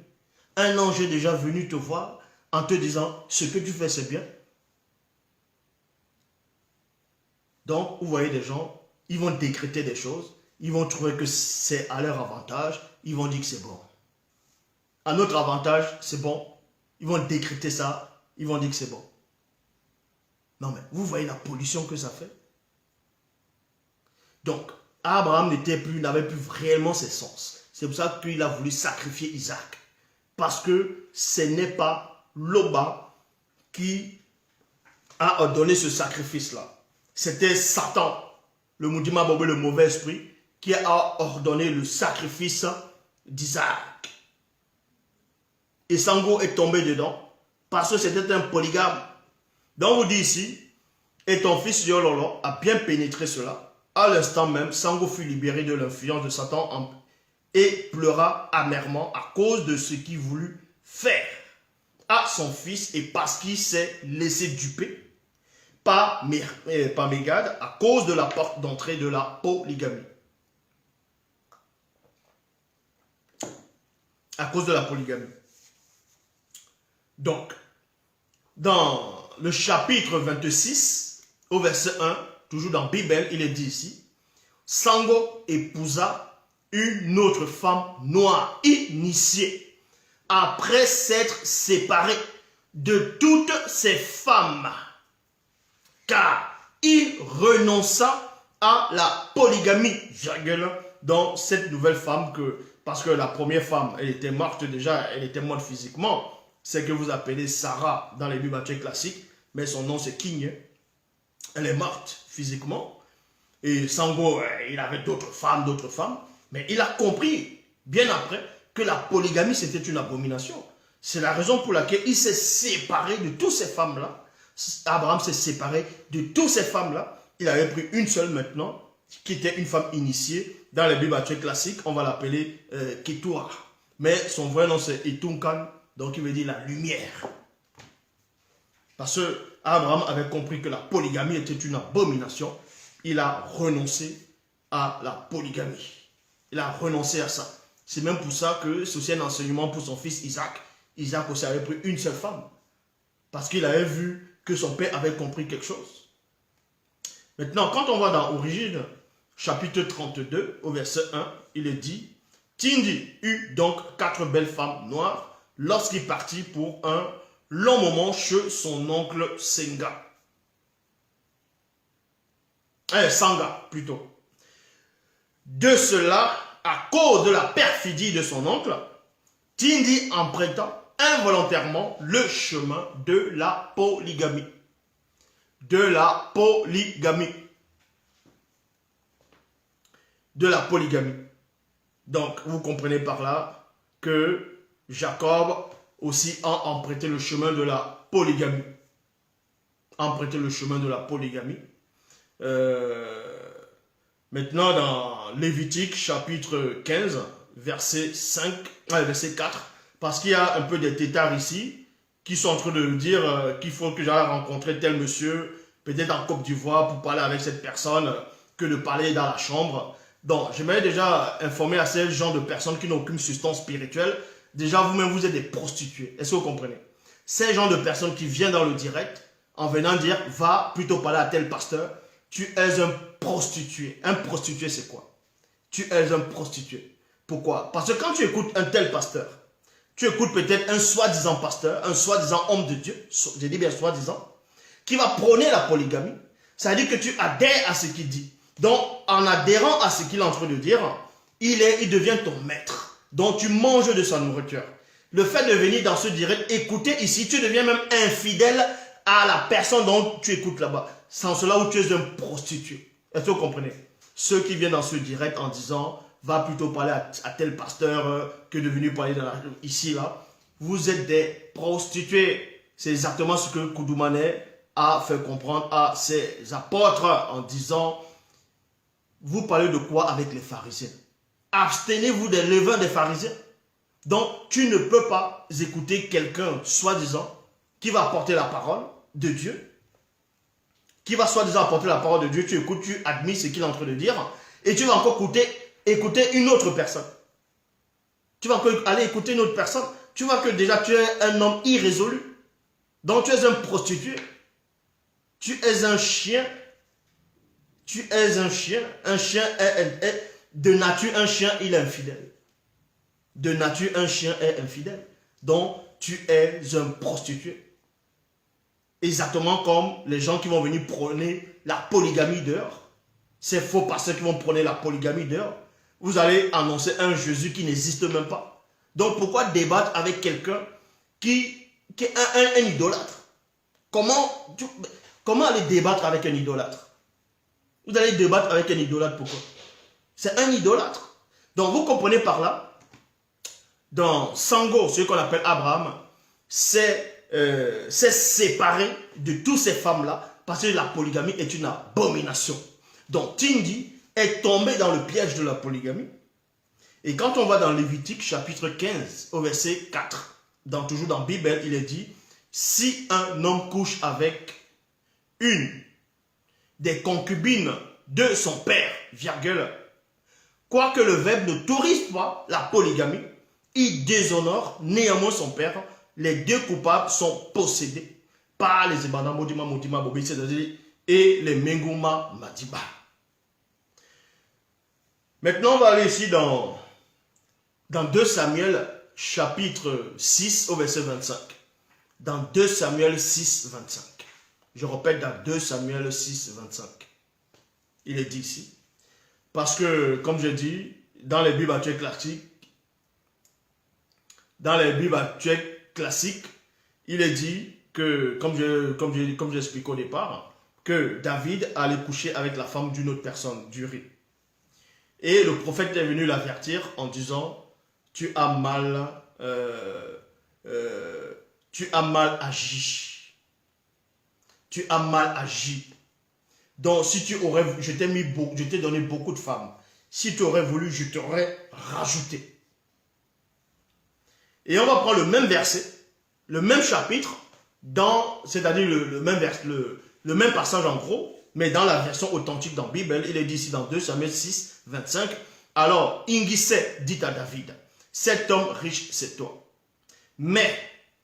A: Un ange est déjà venu te voir en te disant, ce que tu fais c'est bien. Donc, vous voyez des gens, ils vont décréter des choses, ils vont trouver que c'est à leur avantage, ils vont dire que c'est bon. À notre avantage, c'est bon. Ils vont décréter ça, ils vont dire que c'est bon. Non mais, vous voyez la pollution que ça fait? Donc, Abraham n'avait plus réellement ses sens. C'est pour ça qu'il a voulu sacrifier Isaac. Parce que ce n'est pas Loba qui a donné ce sacrifice-là. C'était Satan, le Moudima Bobé, le mauvais esprit, qui a ordonné le sacrifice d'Isaac. Et Sango est tombé dedans, parce que c'était un polygame. Donc on dit ici, et ton fils Yololo a bien pénétré cela. À l'instant même, Sango fut libéré de l'influence de Satan et pleura amèrement à cause de ce qu'il voulut faire à son fils et parce qu'il s'est laissé duper par Mégad à cause de la porte d'entrée de la polygamie. À cause de la polygamie. Donc, dans le chapitre 26, au verset 1, toujours dans Bible, il est dit ici, Sango épousa une autre femme noire, initiée, après s'être séparé de toutes ses femmes, car il renonça à la polygamie. Dans cette nouvelle femme, parce que la première femme, elle était morte déjà, elle était morte physiquement, c'est que vous appelez Sarah dans les Bibles classiques, mais son nom c'est King. Elle est morte physiquement. Et Sango, il avait d'autres femmes, mais il a compris, bien après, que la polygamie c'était une abomination. C'est la raison pour laquelle il s'est séparé de toutes ces femmes-là. Abraham s'est séparé de toutes ces femmes-là. Il avait pris une seule maintenant, qui était une femme initiée. Dans les Bibles classiques, on va l'appeler Ketura. Mais son vrai nom c'est Itunkan. Donc il veut dire la lumière. Parce que Abraham avait compris que la polygamie était une abomination. Il a renoncé à la polygamie. Il a renoncé à ça. C'est même pour ça que c'est aussi un enseignement pour son fils Isaac. Isaac aussi avait pris une seule femme. Parce qu'il avait vu que son père avait compris quelque chose. Maintenant, quand on va dans Origine, chapitre 32, au verset 1, il est dit, Tindi eut donc 4 belles femmes noires lorsqu'il partit pour un long moment chez son oncle Sanga, plutôt. De cela, à cause de la perfidie de son oncle, Tindi emprunta involontairement le chemin de la polygamie. De la polygamie. De la polygamie. Donc, vous comprenez par là que Jacob aussi a emprunté le chemin de la polygamie. Emprunté le chemin de la polygamie. Maintenant, dans Lévitique, chapitre 15, verset 4, parce qu'il y a un peu des têtards ici qui sont en train de dire qu'il faut que j'aille rencontrer tel monsieur, peut-être en Côte d'Ivoire, pour parler avec cette personne, que de parler dans la chambre. Donc, j'aimerais déjà informer à ces gens de personnes qui n'ont aucune substance spirituelle. Déjà, vous-même, vous êtes des prostituées. Est-ce que vous comprenez? Ces gens de personnes qui viennent dans le direct, en venant dire, va plutôt parler à tel pasteur, tu es un prostitué. Un prostitué, c'est quoi? Tu es un prostitué. Pourquoi? Parce que quand tu écoutes un tel pasteur, tu écoutes peut-être un soi-disant pasteur, un soi-disant homme de Dieu, je dis bien soi-disant, qui va prôner la polygamie. Ça veut dire que tu adhères à ce qu'il dit. Donc, en adhérant à ce qu'il est en train de dire, il devient ton maître. Donc, tu manges de sa nourriture. Le fait de venir dans ce direct, écouter ici, tu deviens même infidèle à la personne dont tu écoutes là-bas. Sans cela où tu es un prostitué. Est-ce que vous comprenez? Ceux qui viennent dans ce direct en disant, va plutôt parler à tel pasteur que de venir parler ici, là. Vous êtes des prostituées. C'est exactement ce que Koudoumane a fait comprendre à ses apôtres en disant, vous parlez de quoi avec les pharisiens? Abstenez-vous des levains des pharisiens. Donc, tu ne peux pas écouter quelqu'un, soi-disant, qui va apporter la parole de Dieu, qui va soi-disant apporter la parole de Dieu, tu écoutes, tu admets ce qu'il est en train de dire, et tu vas encore écouter une autre personne. Tu vas encore aller écouter une autre personne. Tu vois que déjà tu es un homme irrésolu. Donc tu es un prostitué. Tu es un chien. Tu es un chien. Un chien est de nature, un chien, il est infidèle. De nature, un chien est infidèle. Donc tu es un prostitué. Exactement comme les gens qui vont venir prôner la polygamie dehors. Ces faux pasteurs qui vont prôner la polygamie dehors. Vous allez annoncer un Jésus qui n'existe même pas. Donc pourquoi débattre avec quelqu'un qui est un idolâtre? Comment aller débattre avec un idolâtre? Vous allez débattre avec un idolâtre, pourquoi? C'est un idolâtre. Donc vous comprenez par là, dans Sango, ce qu'on appelle Abraham, c'est séparé de toutes ces femmes-là parce que la polygamie est une abomination. Donc Tindi est tombé dans le piège de la polygamie. Et quand on va dans Lévitique chapitre 15 au verset 4, toujours dans la Bible, il est dit, si un homme couche avec une des concubines de son père, virgule, quoique le verbe n'autorise pas la polygamie, il déshonore néanmoins son père. Les deux coupables sont possédés par les Ebana Modima Modima Bobi, c'est-à-dire et les Mengouma Madiba. Maintenant, on va aller ici dans 2 Samuel chapitre 6 au verset 25. Dans 2 Samuel 6, 25. Je répète, dans 2 Samuel 6, 25. Il est dit ici. Parce que, comme je dis, dans les Bibles actuelles classiques, il est dit que, comme j'expliquais au départ, que David allait coucher avec la femme d'une autre personne, d'Uri. Et le prophète est venu l'avertir en disant, tu as mal agi. Tu as mal agi. Donc, si tu aurais, je t'ai donné beaucoup de femmes. Si tu aurais voulu, je t'aurais rajouté. Et on va prendre le même verset, le même chapitre, c'est-à-dire le même passage en gros, mais dans la version authentique dans la Bible, il est dit ici dans 2 Samuel 6, 25. Alors, Ingissé dit à David, cet homme riche, c'est toi. Mais,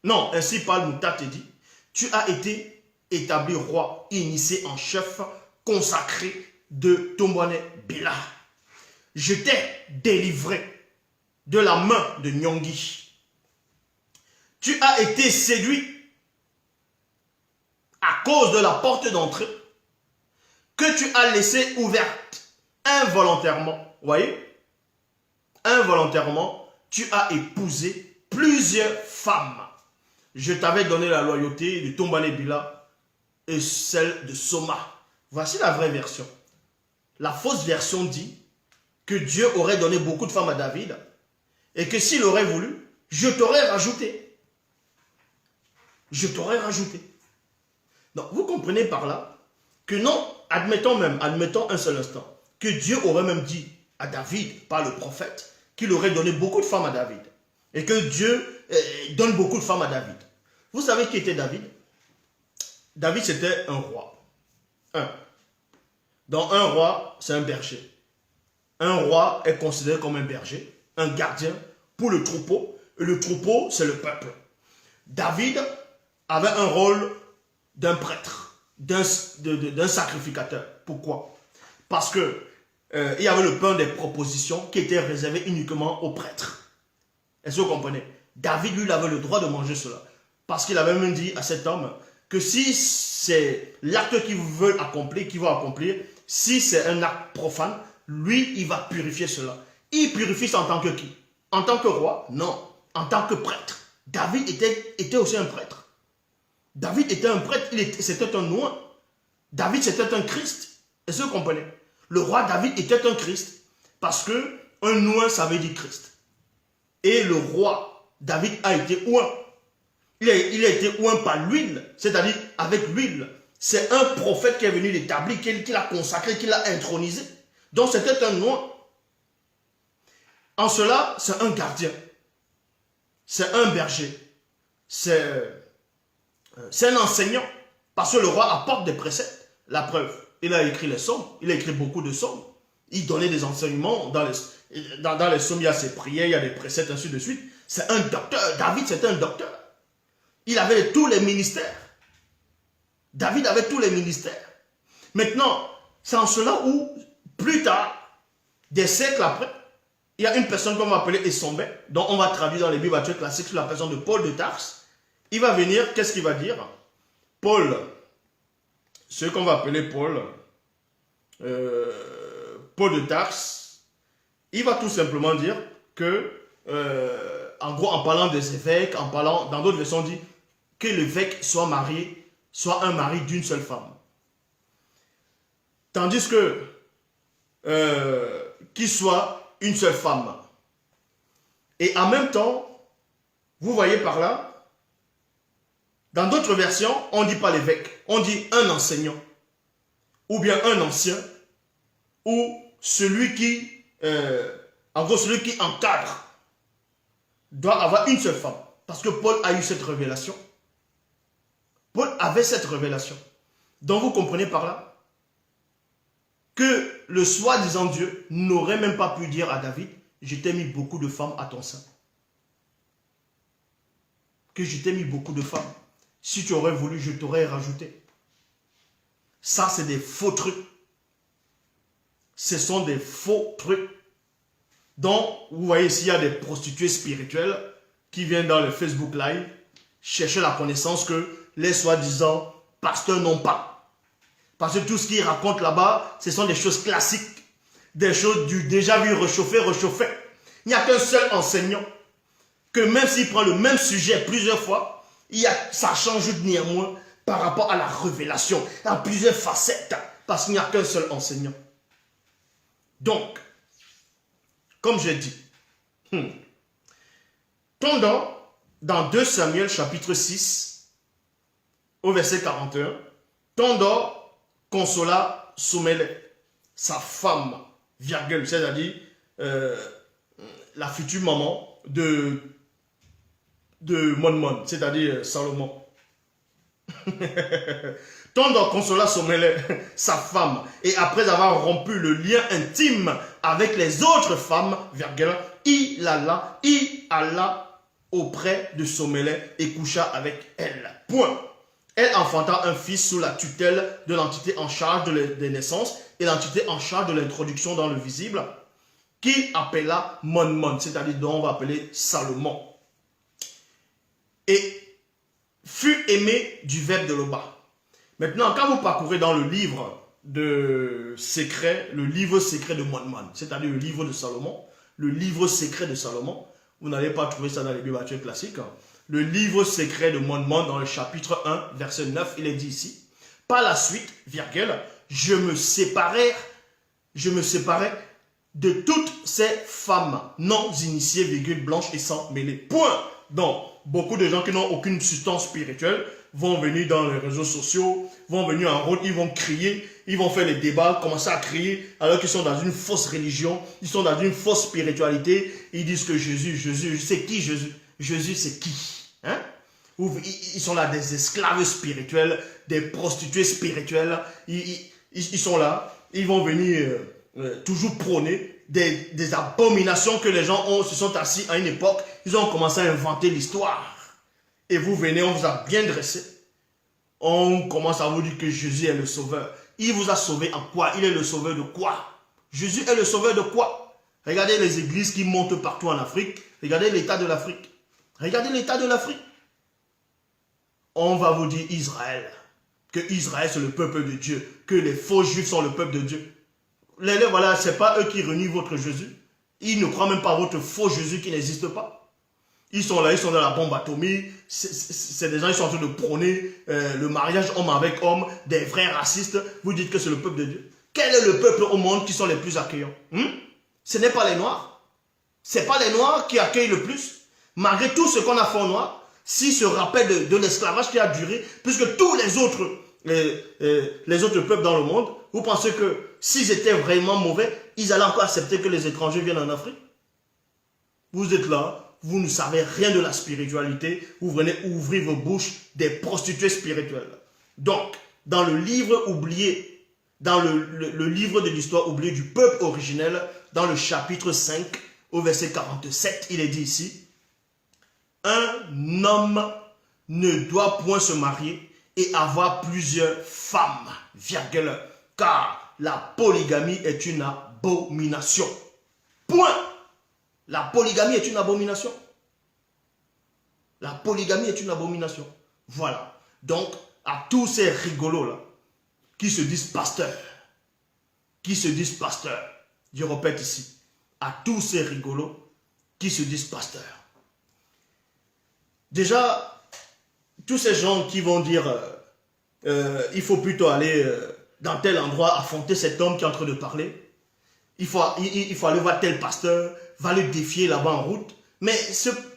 A: non, ainsi parle Moutat et dit, tu as été établi roi, initié en chef, consacré de Tombouane Bila. Je t'ai délivré de la main de Nyongi. Tu as été séduit à cause de la porte d'entrée que tu as laissée ouverte involontairement. Vous voyez? Involontairement, tu as épousé plusieurs femmes. Je t'avais donné la loyauté de Tombouane Bila et celle de Soma. Voici la vraie version. La fausse version dit que Dieu aurait donné beaucoup de femmes à David et que s'il aurait voulu, je t'aurais rajouté. Je t'aurais rajouté. Donc, vous comprenez par là que non, admettons un seul instant, que Dieu aurait même dit à David, par le prophète, qu'il aurait donné beaucoup de femmes à David. Et que Dieu donne beaucoup de femmes à David. Vous savez qui était David? David, c'était un roi. Donc, un roi, c'est un berger. Un roi est considéré comme un berger, un gardien pour le troupeau. Et le troupeau, c'est le peuple. David avait un rôle d'un prêtre, d'un sacrificateur. Pourquoi? Parce que il y avait le pain des propositions qui était réservé uniquement aux prêtres. Est-ce que vous comprenez? David, lui, il avait le droit de manger cela. Parce qu'il avait même dit à cet homme que si c'est l'acte qu'il veut accomplir, si c'est un acte profane, lui, il va purifier cela. Il purifie en tant que qui? En tant que roi? Non. En tant que prêtre. David était aussi un prêtre. David était un prêtre, c'était un oint. David, c'était un Christ. Est-ce que vous comprenez? Le roi David était un Christ parce que un oint, ça veut dire Christ. Et le roi David a été oint. Il a été oint par l'huile, c'est-à-dire avec l'huile. C'est un prophète qui est venu l'établir, qui l'a consacré, qui l'a intronisé. Donc c'était un oint. En cela, c'est un gardien. C'est un berger. C'est un enseignant. Parce que le roi apporte des préceptes. La preuve, il a écrit les psaumes. Il a écrit beaucoup de psaumes. Il donnait des enseignements. Dans les psaumes, il y a ses prières, il y a des préceptes, ainsi de suite. C'est un docteur. David, c'était un docteur. Il avait tous les ministères. David avait tous les ministères. Maintenant, c'est en cela où, plus tard, des siècles après, il y a une personne qu'on va appeler Essombé, dont on va traduire dans les Bibles classiques sur la personne de Paul de Tarse. Il va venir, qu'est-ce qu'il va dire? Paul, ce qu'on va appeler Paul de Tarse, il va tout simplement dire que, en gros, en parlant des évêques, dans d'autres versions, on dit que l'évêque soit un mari d'une seule femme. Tandis que, qu'il soit une seule femme. Et en même temps, vous voyez par là, dans d'autres versions, on ne dit pas l'évêque, on dit un enseignant, ou bien un ancien, ou celui qui, en gros, celui qui encadre, doit avoir une seule femme. Parce que Paul a eu cette révélation. Paul avait cette révélation. Donc vous comprenez par là que le soi-disant Dieu n'aurait même pas pu dire à David, je t'ai mis beaucoup de femmes à ton sein. Que je t'ai mis beaucoup de femmes. Si tu aurais voulu, je t'aurais rajouté. Ça, c'est des faux trucs. Ce sont des faux trucs. Donc, vous voyez ici, il y a des prostituées spirituelles qui viennent dans le Facebook Live chercher la connaissance que les soi-disant pasteurs n'ont pas. Parce que tout ce qu'ils racontent là-bas, ce sont des choses classiques. Des choses du déjà vu réchauffé. Il n'y a qu'un seul enseignant. Que même s'il prend le même sujet plusieurs fois, ça change néanmoins par rapport à la révélation. À plusieurs facettes. Parce qu'il n'y a qu'un seul enseignant. Donc, comme j'ai dit, tendant dans 2 Samuel chapitre 6, au verset 41, tendant consola Sommelé, sa femme, virgule, c'est-à-dire la future maman de Mon, c'est-à-dire Salomon. Tandis consola Sommelé, sa femme, et après avoir rompu le lien intime avec les autres femmes, virgule, il alla auprès de Sommelé et coucha avec elle. Point. Elle enfanta un fils sous la tutelle de l'entité en charge des naissances et l'entité en charge de l'introduction dans le visible, qu'il appela Mon, c'est-à-dire dont on va appeler Salomon. Et fut aimé du verbe de l'Oba. Maintenant, quand vous parcourez dans le livre secret de Mon, c'est-à-dire le livre de Salomon, le livre secret de Salomon, vous n'allez pas trouver ça dans les Bibles classiques. Le livre secret de Mon dans le chapitre 1, verset 9, il est dit ici, par la suite, virgule, je me séparais de toutes ces femmes non initiées, virgule, blanches et sans mêlée. Point. Donc, beaucoup de gens qui n'ont aucune substance spirituelle vont venir dans les réseaux sociaux, vont venir en route, ils vont crier, ils vont faire les débats, commencer à crier, alors qu'ils sont dans une fausse religion, ils sont dans une fausse spiritualité, ils disent que Jésus, c'est qui Jésus? Jésus, c'est qui? Hein? Ils sont là des esclaves spirituels, des prostituées spirituelles, ils sont là, ils vont venir toujours prôner des abominations que les gens se sont assis à une époque, ils ont commencé à inventer l'histoire. Et vous venez, on vous a bien dressé. on commence à vous dire que Jésus est le sauveur. Il vous a sauvé en quoi? Il est le sauveur de quoi? Jésus est le sauveur de quoi? Regardez les églises qui montent partout en Afrique. Regardez l'état de l'Afrique. Regardez l'état de l'Afrique. On va vous dire Israël. Que Israël c'est le peuple de Dieu. Que les faux juifs sont le peuple de Dieu. Voilà, ce n'est pas eux qui renient votre Jésus. Ils ne croient même pas à votre faux Jésus qui n'existe pas. Ils sont là, ils sont dans la bombe atomique. C'est des gens qui sont en train de prôner le mariage homme avec homme, des vrais racistes. Vous dites que c'est le peuple de Dieu. Quel est le peuple au monde qui sont les plus accueillants? Ce n'est pas les Noirs. Ce n'est pas les Noirs qui accueillent le plus. Malgré tout ce qu'on a fait aux Noirs, s'ils se rappellent de l'esclavage qui a duré, puisque tous les autres peuples dans le monde, vous pensez que s'ils étaient vraiment mauvais, ils allaient encore accepter que les étrangers viennent en Afrique? Vous êtes là, vous ne savez rien de la spiritualité, vous venez ouvrir vos bouches des prostituées spirituelles. Donc, dans le livre oublié, dans le livre de l'histoire oubliée du peuple originel, dans le chapitre 5, au verset 47, il est dit ici, un homme ne doit point se marier et avoir plusieurs femmes, virgule, car la polygamie est une abomination. Point. La polygamie est une abomination. La polygamie est une abomination. Voilà. Donc, à tous ces rigolos-là, qui se disent pasteurs, je répète ici, à tous ces rigolos qui se disent pasteurs. Déjà, tous ces gens qui vont dire il faut plutôt aller dans tel endroit affronter cet homme qui est en train de parler, il faut aller voir tel pasteur, va le défier là-bas en route. Mais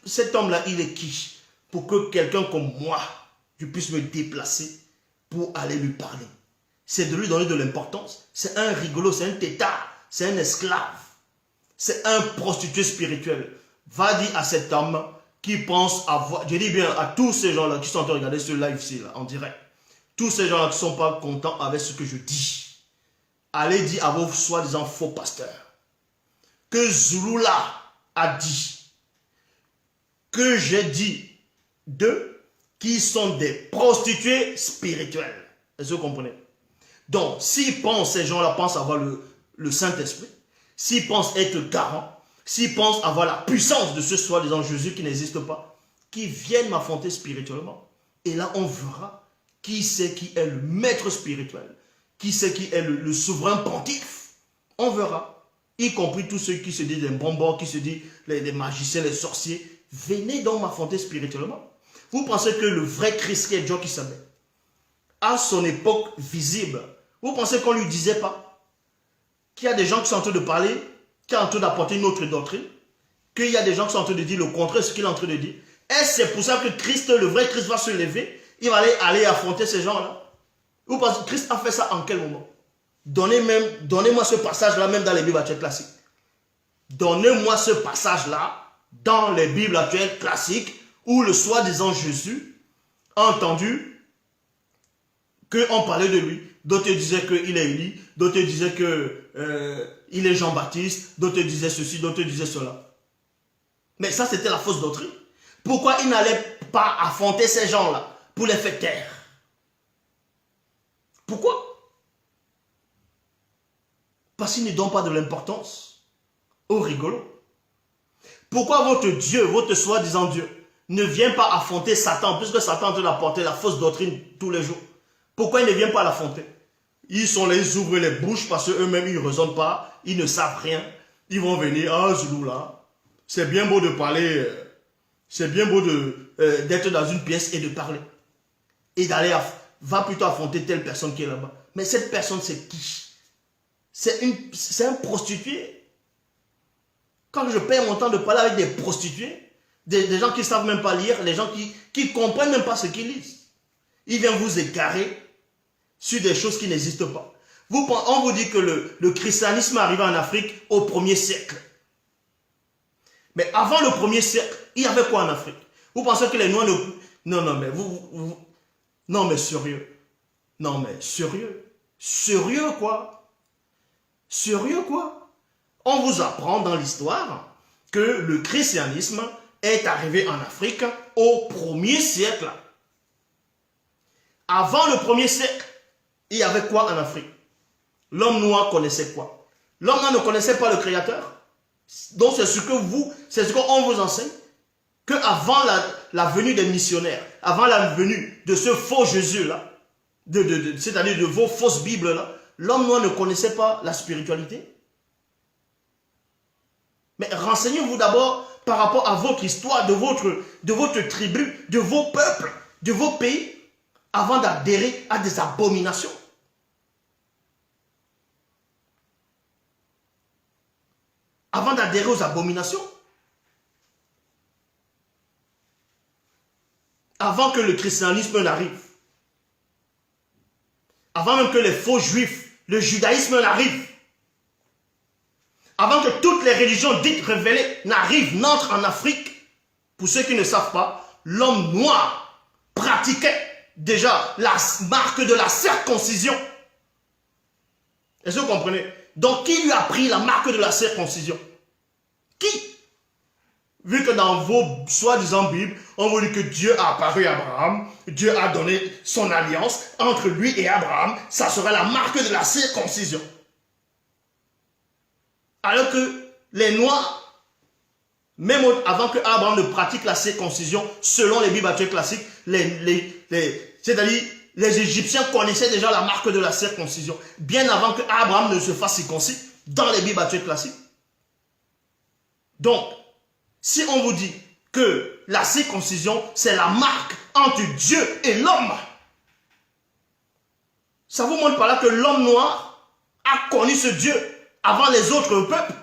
A: cet homme-là, il est qui? Pour que quelqu'un comme moi, je puisse me déplacer pour aller lui parler. C'est de lui donner de l'importance. C'est un rigolo, c'est un tétard, c'est un esclave. C'est un prostitué spirituel. Va dire à cet homme qui pense avoir... Je dis bien à tous ces gens-là qui sont en train de regarder ce live-ci, là, en direct. Tous ces gens-là qui ne sont pas contents avec ce que je dis. Allez dire à vos soi-disant faux pasteurs que Zulula a dit, que j'ai dit d'eux qui sont des prostituées spirituelles. Est-ce que vous comprenez? Donc, s'ils pensent, ces gens-là pensent avoir le Saint-Esprit, s'ils pensent être garants, s'ils pensent avoir la puissance de ce soi-disant Jésus qui n'existe pas, qui viennent m'affronter spirituellement. Et là, on verra qui c'est qui est le maître spirituel, qui c'est qui est le souverain pontife. On verra. Y compris tous ceux qui se disent des bonbons, qui se disent les magiciens, les sorciers. Venez donc m'affronter spirituellement. Vous pensez que le vrai Christ qui est Dieu qui savait, à son époque visible, vous pensez qu'on ne lui disait pas qu'il y a des gens qui sont en train de parler, qui sont en train d'apporter une autre doctrine, qu'il y a des gens qui sont en train de dire le contraire de ce qu'il est en train de dire? Et c'est pour ça que Christ, le vrai Christ va se lever, il va aller affronter ces gens-là. Vous pensez que Christ a fait ça en quel moment? Donnez-moi ce passage-là, même dans les Bibles actuelles classiques. Donnez-moi ce passage-là, dans les Bibles actuelles classiques, où le soi-disant Jésus a entendu qu'on parlait de lui. D'autres disaient qu'il est Élie, d'autres disaient qu'il est Jean-Baptiste, d'autres disaient ceci, d'autres disaient cela. Mais ça, c'était la fausse doctrine. Pourquoi il n'allait pas affronter ces gens-là pour les faire taire? Pourquoi? Parce qu'ils ne donnent pas de l'importance aux rigolos. Pourquoi votre Dieu, votre soi-disant Dieu, ne vient pas affronter Satan, puisque Satan est en train d'apporter la fausse doctrine tous les jours? Pourquoi il ne vient pas l'affronter? Ils sont là, ils ouvrent les bouches parce qu'eux-mêmes, ils ne raisonnent pas, ils ne savent rien. Ils vont venir, ah, Zoulou là, c'est bien beau de parler, c'est bien beau d'être dans une pièce et de parler. Et d'aller, va plutôt affronter telle personne qui est là-bas. Mais cette personne, c'est qui? C'est un prostitué. Quand je perds mon temps de parler avec des prostituées, des gens qui ne savent même pas lire, les gens qui ne comprennent même pas ce qu'ils lisent, ils viennent vous égarer sur des choses qui n'existent pas. On vous dit que le christianisme est arrivé en Afrique au 1er siècle. Mais avant le 1er siècle, il y avait quoi en Afrique? Vous pensez que les Noirs ne... Non, mais non, mais sérieux. Non, mais sérieux. Sérieux, quoi? Sérieux, quoi? On vous apprend dans l'histoire que le christianisme est arrivé en Afrique au 1er siècle. Avant le 1er siècle, il y avait quoi en Afrique? L'homme noir connaissait quoi? L'homme noir ne connaissait pas le Créateur. Donc c'est ce qu'on vous enseigne, qu'avant la venue des missionnaires, avant la venue de ce faux Jésus-là, c'est-à-dire de vos fausses Bibles-là, l'homme noir ne connaissait pas la spiritualité. Mais renseignez-vous d'abord par rapport à votre histoire, de votre tribu, de vos peuples, de vos pays, avant d'adhérer à des abominations. Avant d'adhérer aux abominations. Avant que le christianisme n'arrive. Avant même que les faux juifs, le judaïsme n'arrive. Avant que toutes les religions dites révélées n'entrent en Afrique. Pour ceux qui ne savent pas, l'homme noir pratiquait déjà la marque de la circoncision. Est-ce que vous comprenez? Donc, qui lui a pris la marque de la circoncision? Qui? Vu que dans vos soi-disant Bibles, on vous dit que Dieu a apparu à Abraham, Dieu a donné son alliance entre lui et Abraham, ça sera la marque de la circoncision. Alors que les Noirs, même avant que Abraham ne pratique la circoncision, selon les Bibles actuelles classiques, c'est-à-dire les Égyptiens connaissaient déjà la marque de la circoncision, bien avant que Abraham ne se fasse circoncis dans les Bibles actuelles classiques. Donc, si on vous dit que la circoncision, c'est la marque entre Dieu et l'homme, ça vous montre par là que l'homme noir a connu ce Dieu avant les autres peuples.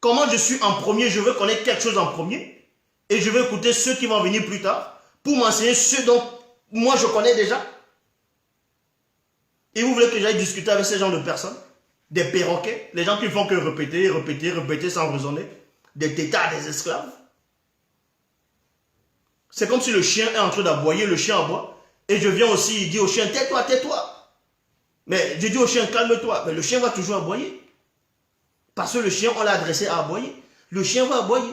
A: Comment je suis en premier, je veux connaître quelque chose en premier et je veux écouter ceux qui vont venir plus tard pour m'enseigner ce dont moi je connais déjà. Et vous voulez que j'aille discuter avec ces gens de personnes? Des perroquets, les gens qui font que répéter, répéter, répéter sans raisonner, des tétards, des esclaves. C'est comme si le chien est en train d'aboyer, le chien aboie, et je viens aussi, il dit au chien, tais-toi, tais-toi. Mais je dis au chien, calme-toi, mais le chien va toujours aboyer. Parce que le chien, on l'a adressé à aboyer. Le chien va aboyer.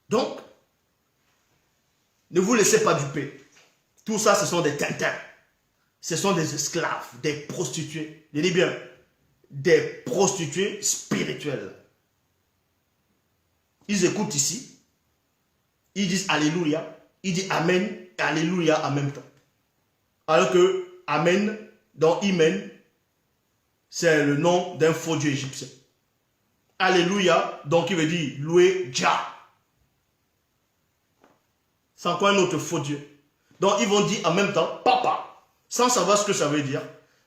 A: Donc, ne vous laissez pas duper. Tout ça, ce sont des tintins. Ce sont des esclaves, des prostituées. Je dis bien, des prostituées spirituelles. Ils écoutent ici. Ils disent Alléluia. Ils disent Amen et Alléluia en même temps. Alors que Amen, dans Imen, c'est le nom d'un faux dieu égyptien. Alléluia, donc il veut dire louer Jah. C'est encore un autre faux dieu. Donc ils vont dire en même temps papa, sans savoir ce que ça veut dire.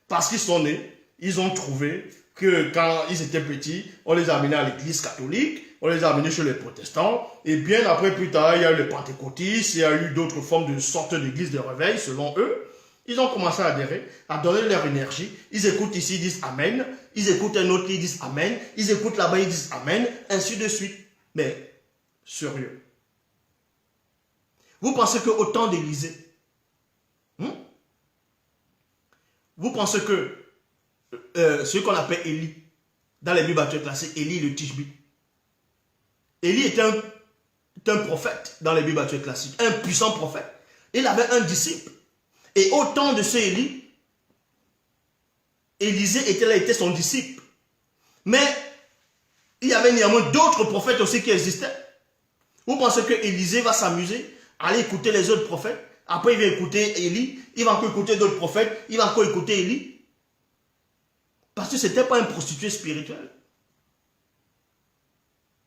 A: Parce qu'ils sont nés, ils ont trouvé que quand ils étaient petits, on les a amenés à l'église catholique, on les a amenés chez les protestants, et bien après plus tard, il y a eu les pentecôtistes, il y a eu d'autres formes de sortes d'églises de réveil selon eux. Ils ont commencé à adhérer, à donner leur énergie. Ils écoutent ici, ils disent Amen. Ils écoutent un autre, ils disent Amen. Ils écoutent là-bas, ils disent Amen. Ainsi de suite. Mais, sérieux. Vous pensez qu'au temps d'Élisée, vous pensez que ce qu'on appelle Élie, dans les Bibles actuelles classiques, Élie le Tishbi. Élie était un prophète dans les Bibles actuelles classiques, un puissant prophète. Il avait un disciple. Et au temps de ce Élie, Élisée était son disciple. Mais il y avait néanmoins d'autres prophètes aussi qui existaient. Vous pensez que Élisée va s'amuser à aller écouter les autres prophètes? Après, il va écouter Élie, il va encore écouter d'autres prophètes, il va encore écouter Élie. Parce que ce n'était pas un prostitué spirituel.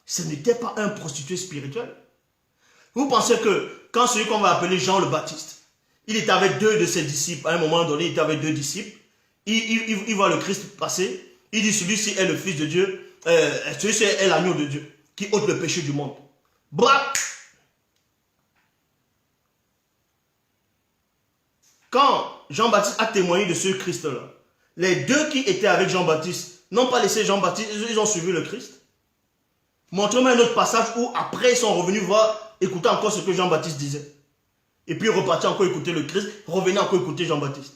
A: Ce n'était pas un prostitué spirituel. Vous pensez que quand celui qu'on va appeler Jean le Baptiste, il était avec deux de ses disciples, à un moment donné, il était avec deux disciples, il voit le Christ passer, il dit celui-ci est le Fils de Dieu, celui-ci est l'agneau de Dieu, qui ôte le péché du monde. Bref, quand Jean-Baptiste a témoigné de ce Christ-là, les deux qui étaient avec Jean-Baptiste n'ont pas laissé Jean-Baptiste, ils ont suivi le Christ. Montrez-moi un autre passage où après ils sont revenus voir, écouter encore ce que Jean-Baptiste disait. Et puis repartir encore écouter le Christ, revenir encore écouter Jean-Baptiste.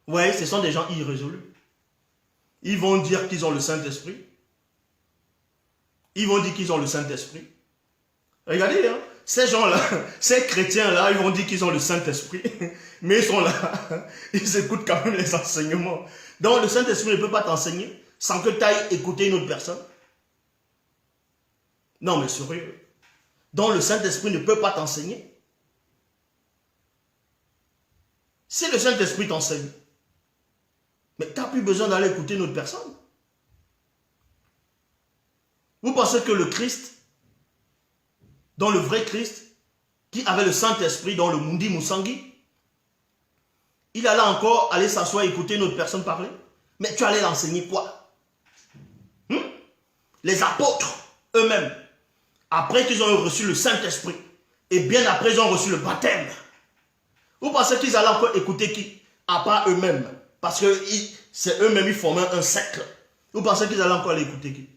A: Vous voyez, ce sont des gens irrésolus. Ils vont dire qu'ils ont le Saint-Esprit. Ils vont dire qu'ils ont le Saint-Esprit. Regardez, hein, ces gens-là, ces chrétiens-là, ils vont dire qu'ils ont le Saint-Esprit. Mais ils sont là, ils écoutent quand même les enseignements. Donc le Saint-Esprit ne peut pas t'enseigner sans que tu ailles écouter une autre personne. Non mais sérieux. Donc le Saint-Esprit ne peut pas t'enseigner. Si le Saint-Esprit t'enseigne, mais tu n'as plus besoin d'aller écouter une autre personne. Vous pensez que le Christ, dans le vrai Christ, qui avait le Saint-Esprit dans le Mundi Musangi, il allait encore aller s'asseoir et écouter une autre personne parler? Mais tu allais l'enseigner quoi? Les apôtres eux-mêmes, après qu'ils ont reçu le Saint-Esprit, et bien après ils ont reçu le baptême, vous pensez qu'ils allaient encore écouter qui? À part eux-mêmes. Parce que c'est eux-mêmes, ils formaient un cercle. Vous pensez qu'ils allaient encore aller écouter qui?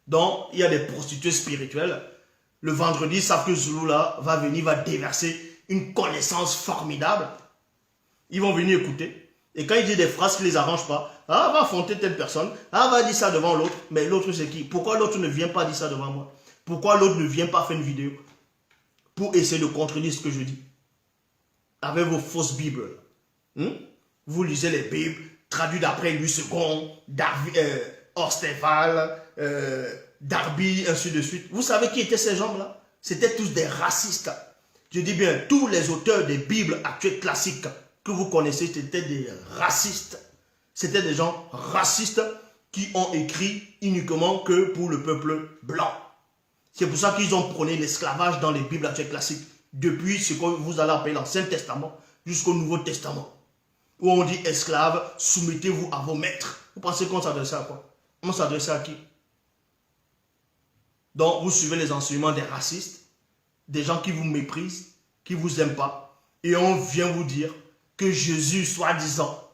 A: Donc, il y a des prostituées spirituelles. Le vendredi, ils savent que Zouloula va venir, va déverser une connaissance formidable. Ils vont venir écouter. Et quand il dit des phrases qui ne les arrangent pas, ah, va affronter telle personne, ah, va dire ça devant l'autre. Mais l'autre, c'est qui? Pourquoi l'autre ne vient pas dire ça devant moi? Pourquoi l'autre ne vient pas faire une vidéo pour essayer de contredire ce que je dis? Avec vos fausses Bibles. Vous lisez les Bibles, traduites d'après Louis II, Orsteval, Darby, ainsi de suite. Vous savez qui étaient ces gens-là? C'était tous des racistes. Je dis bien, tous les auteurs des Bibles actuelles classiques que vous connaissez, c'était des racistes. C'était des gens racistes qui ont écrit uniquement que pour le peuple blanc. C'est pour ça qu'ils ont prôné l'esclavage dans les Bibles actuelles classiques. Depuis ce que vous allez appeler l'Ancien Testament jusqu'au Nouveau Testament. Où on dit esclaves, soumettez-vous à vos maîtres. Vous pensez qu'on s'adressait à quoi? On s'adressait à qui? Donc vous suivez les enseignements des racistes, des gens qui vous méprisent, qui ne vous aiment pas. Et on vient vous dire que Jésus, soi-disant,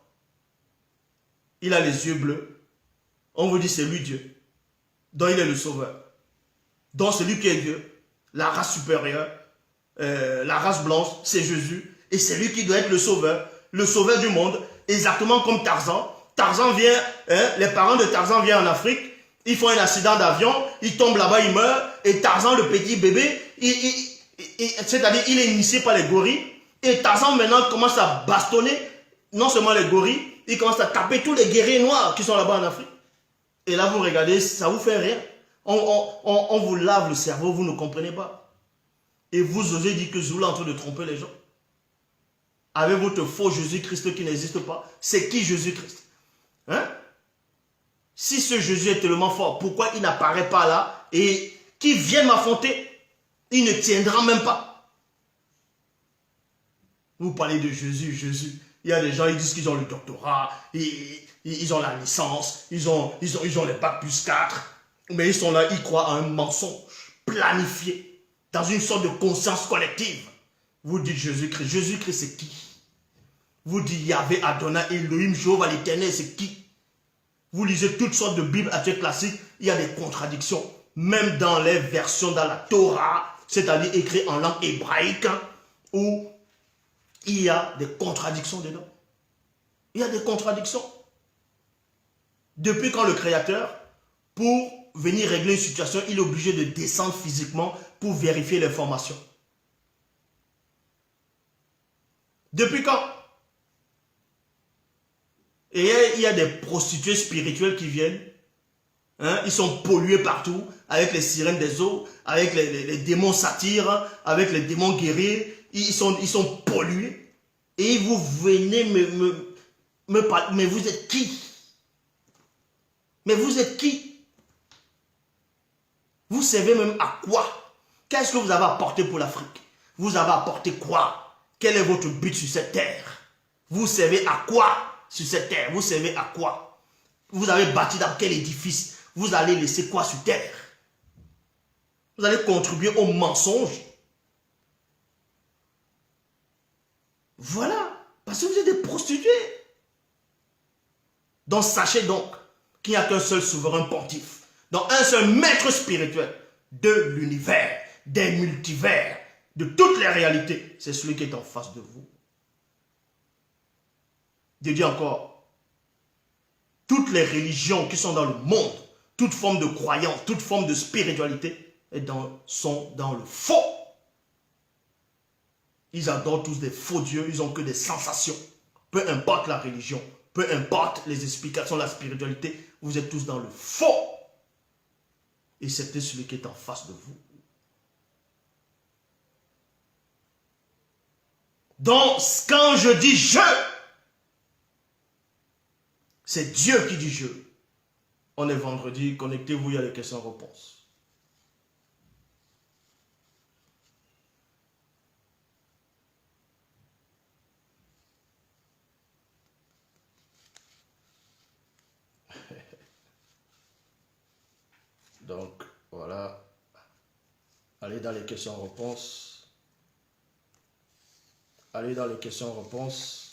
A: il a les yeux bleus. On vous dit c'est lui Dieu. Donc il est le sauveur. Donc celui qui est Dieu, la race supérieure, la race blanche, c'est Jésus. Et c'est lui qui doit être le sauveur du monde, exactement comme Tarzan. Tarzan vient, les parents de Tarzan viennent en Afrique, ils font un accident d'avion, ils tombent là-bas, ils meurent, et Tarzan, le petit bébé, c'est-à-dire il est initié par les gorilles, et Tarzan maintenant commence à bastonner, non seulement les gorilles, il commence à taper tous les guerriers noirs qui sont là-bas en Afrique. Et là vous regardez, ça vous fait rien. On vous lave le cerveau, vous ne comprenez pas. Et vous osez dire que Zoula est en train de tromper les gens. Avec votre faux Jésus-Christ qui n'existe pas. C'est qui Jésus-Christ? Si ce Jésus est tellement fort, pourquoi il n'apparaît pas là et qu'il vienne m'affronter? Il ne tiendra même pas. Vous parlez de Jésus. Il y a des gens, ils disent qu'ils ont le doctorat, ils ont la licence, ils ont les bacs plus 4. Mais ils sont là, ils croient à un mensonge planifié dans une sorte de conscience collective. Vous dites Jésus-Christ. Jésus-Christ, c'est qui? Vous dites Yahvé, Adonai, Elohim, Jéhovah l'éternel, c'est qui? Vous lisez toutes sortes de Bibles actuelles classiques, il y a des contradictions. Même dans les versions dans la Torah, c'est-à-dire écrites en langue hébraïque, où il y a des contradictions dedans. Il y a des contradictions. Depuis quand le Créateur, pour venir régler une situation, il est obligé de descendre physiquement pour vérifier l'information? Depuis quand? Et il y a des prostituées spirituelles qui viennent. Ils sont pollués partout, avec les sirènes des eaux, avec les démons satyres, avec les démons guerriers. Ils sont pollués. Et vous venez me parler. Mais vous êtes qui? Mais vous êtes qui? Vous servez même à quoi? Qu'est-ce que vous avez apporté pour l'Afrique? Vous avez apporté quoi? Quel est votre but sur cette terre? Vous servez à quoi sur cette terre? Vous servez à quoi? Vous avez bâti dans quel édifice? Vous allez laisser quoi sur terre? Vous allez contribuer au mensonge. Voilà. Parce que vous êtes des prostituées. Donc sachez donc qu'il n'y a qu'un seul souverain pontife. Donc un seul maître spirituel de l'univers, des multivers, de toutes les réalités. C'est celui qui est en face de vous. Dieu dit encore, toutes les religions qui sont dans le monde, toute forme de croyance, toute forme de spiritualité sont dans le faux. Ils adorent tous des faux dieux, ils n'ont que des sensations. Peu importe la religion, peu importe les explications, la spiritualité, vous êtes tous dans le faux. Et c'était celui qui est en face de vous. Donc, quand je dis je, c'est Dieu qui dit je. On est vendredi, connectez-vous, il y a les questions-réponses. Donc, voilà. Allez dans les questions-réponses. Allez dans les questions-réponses.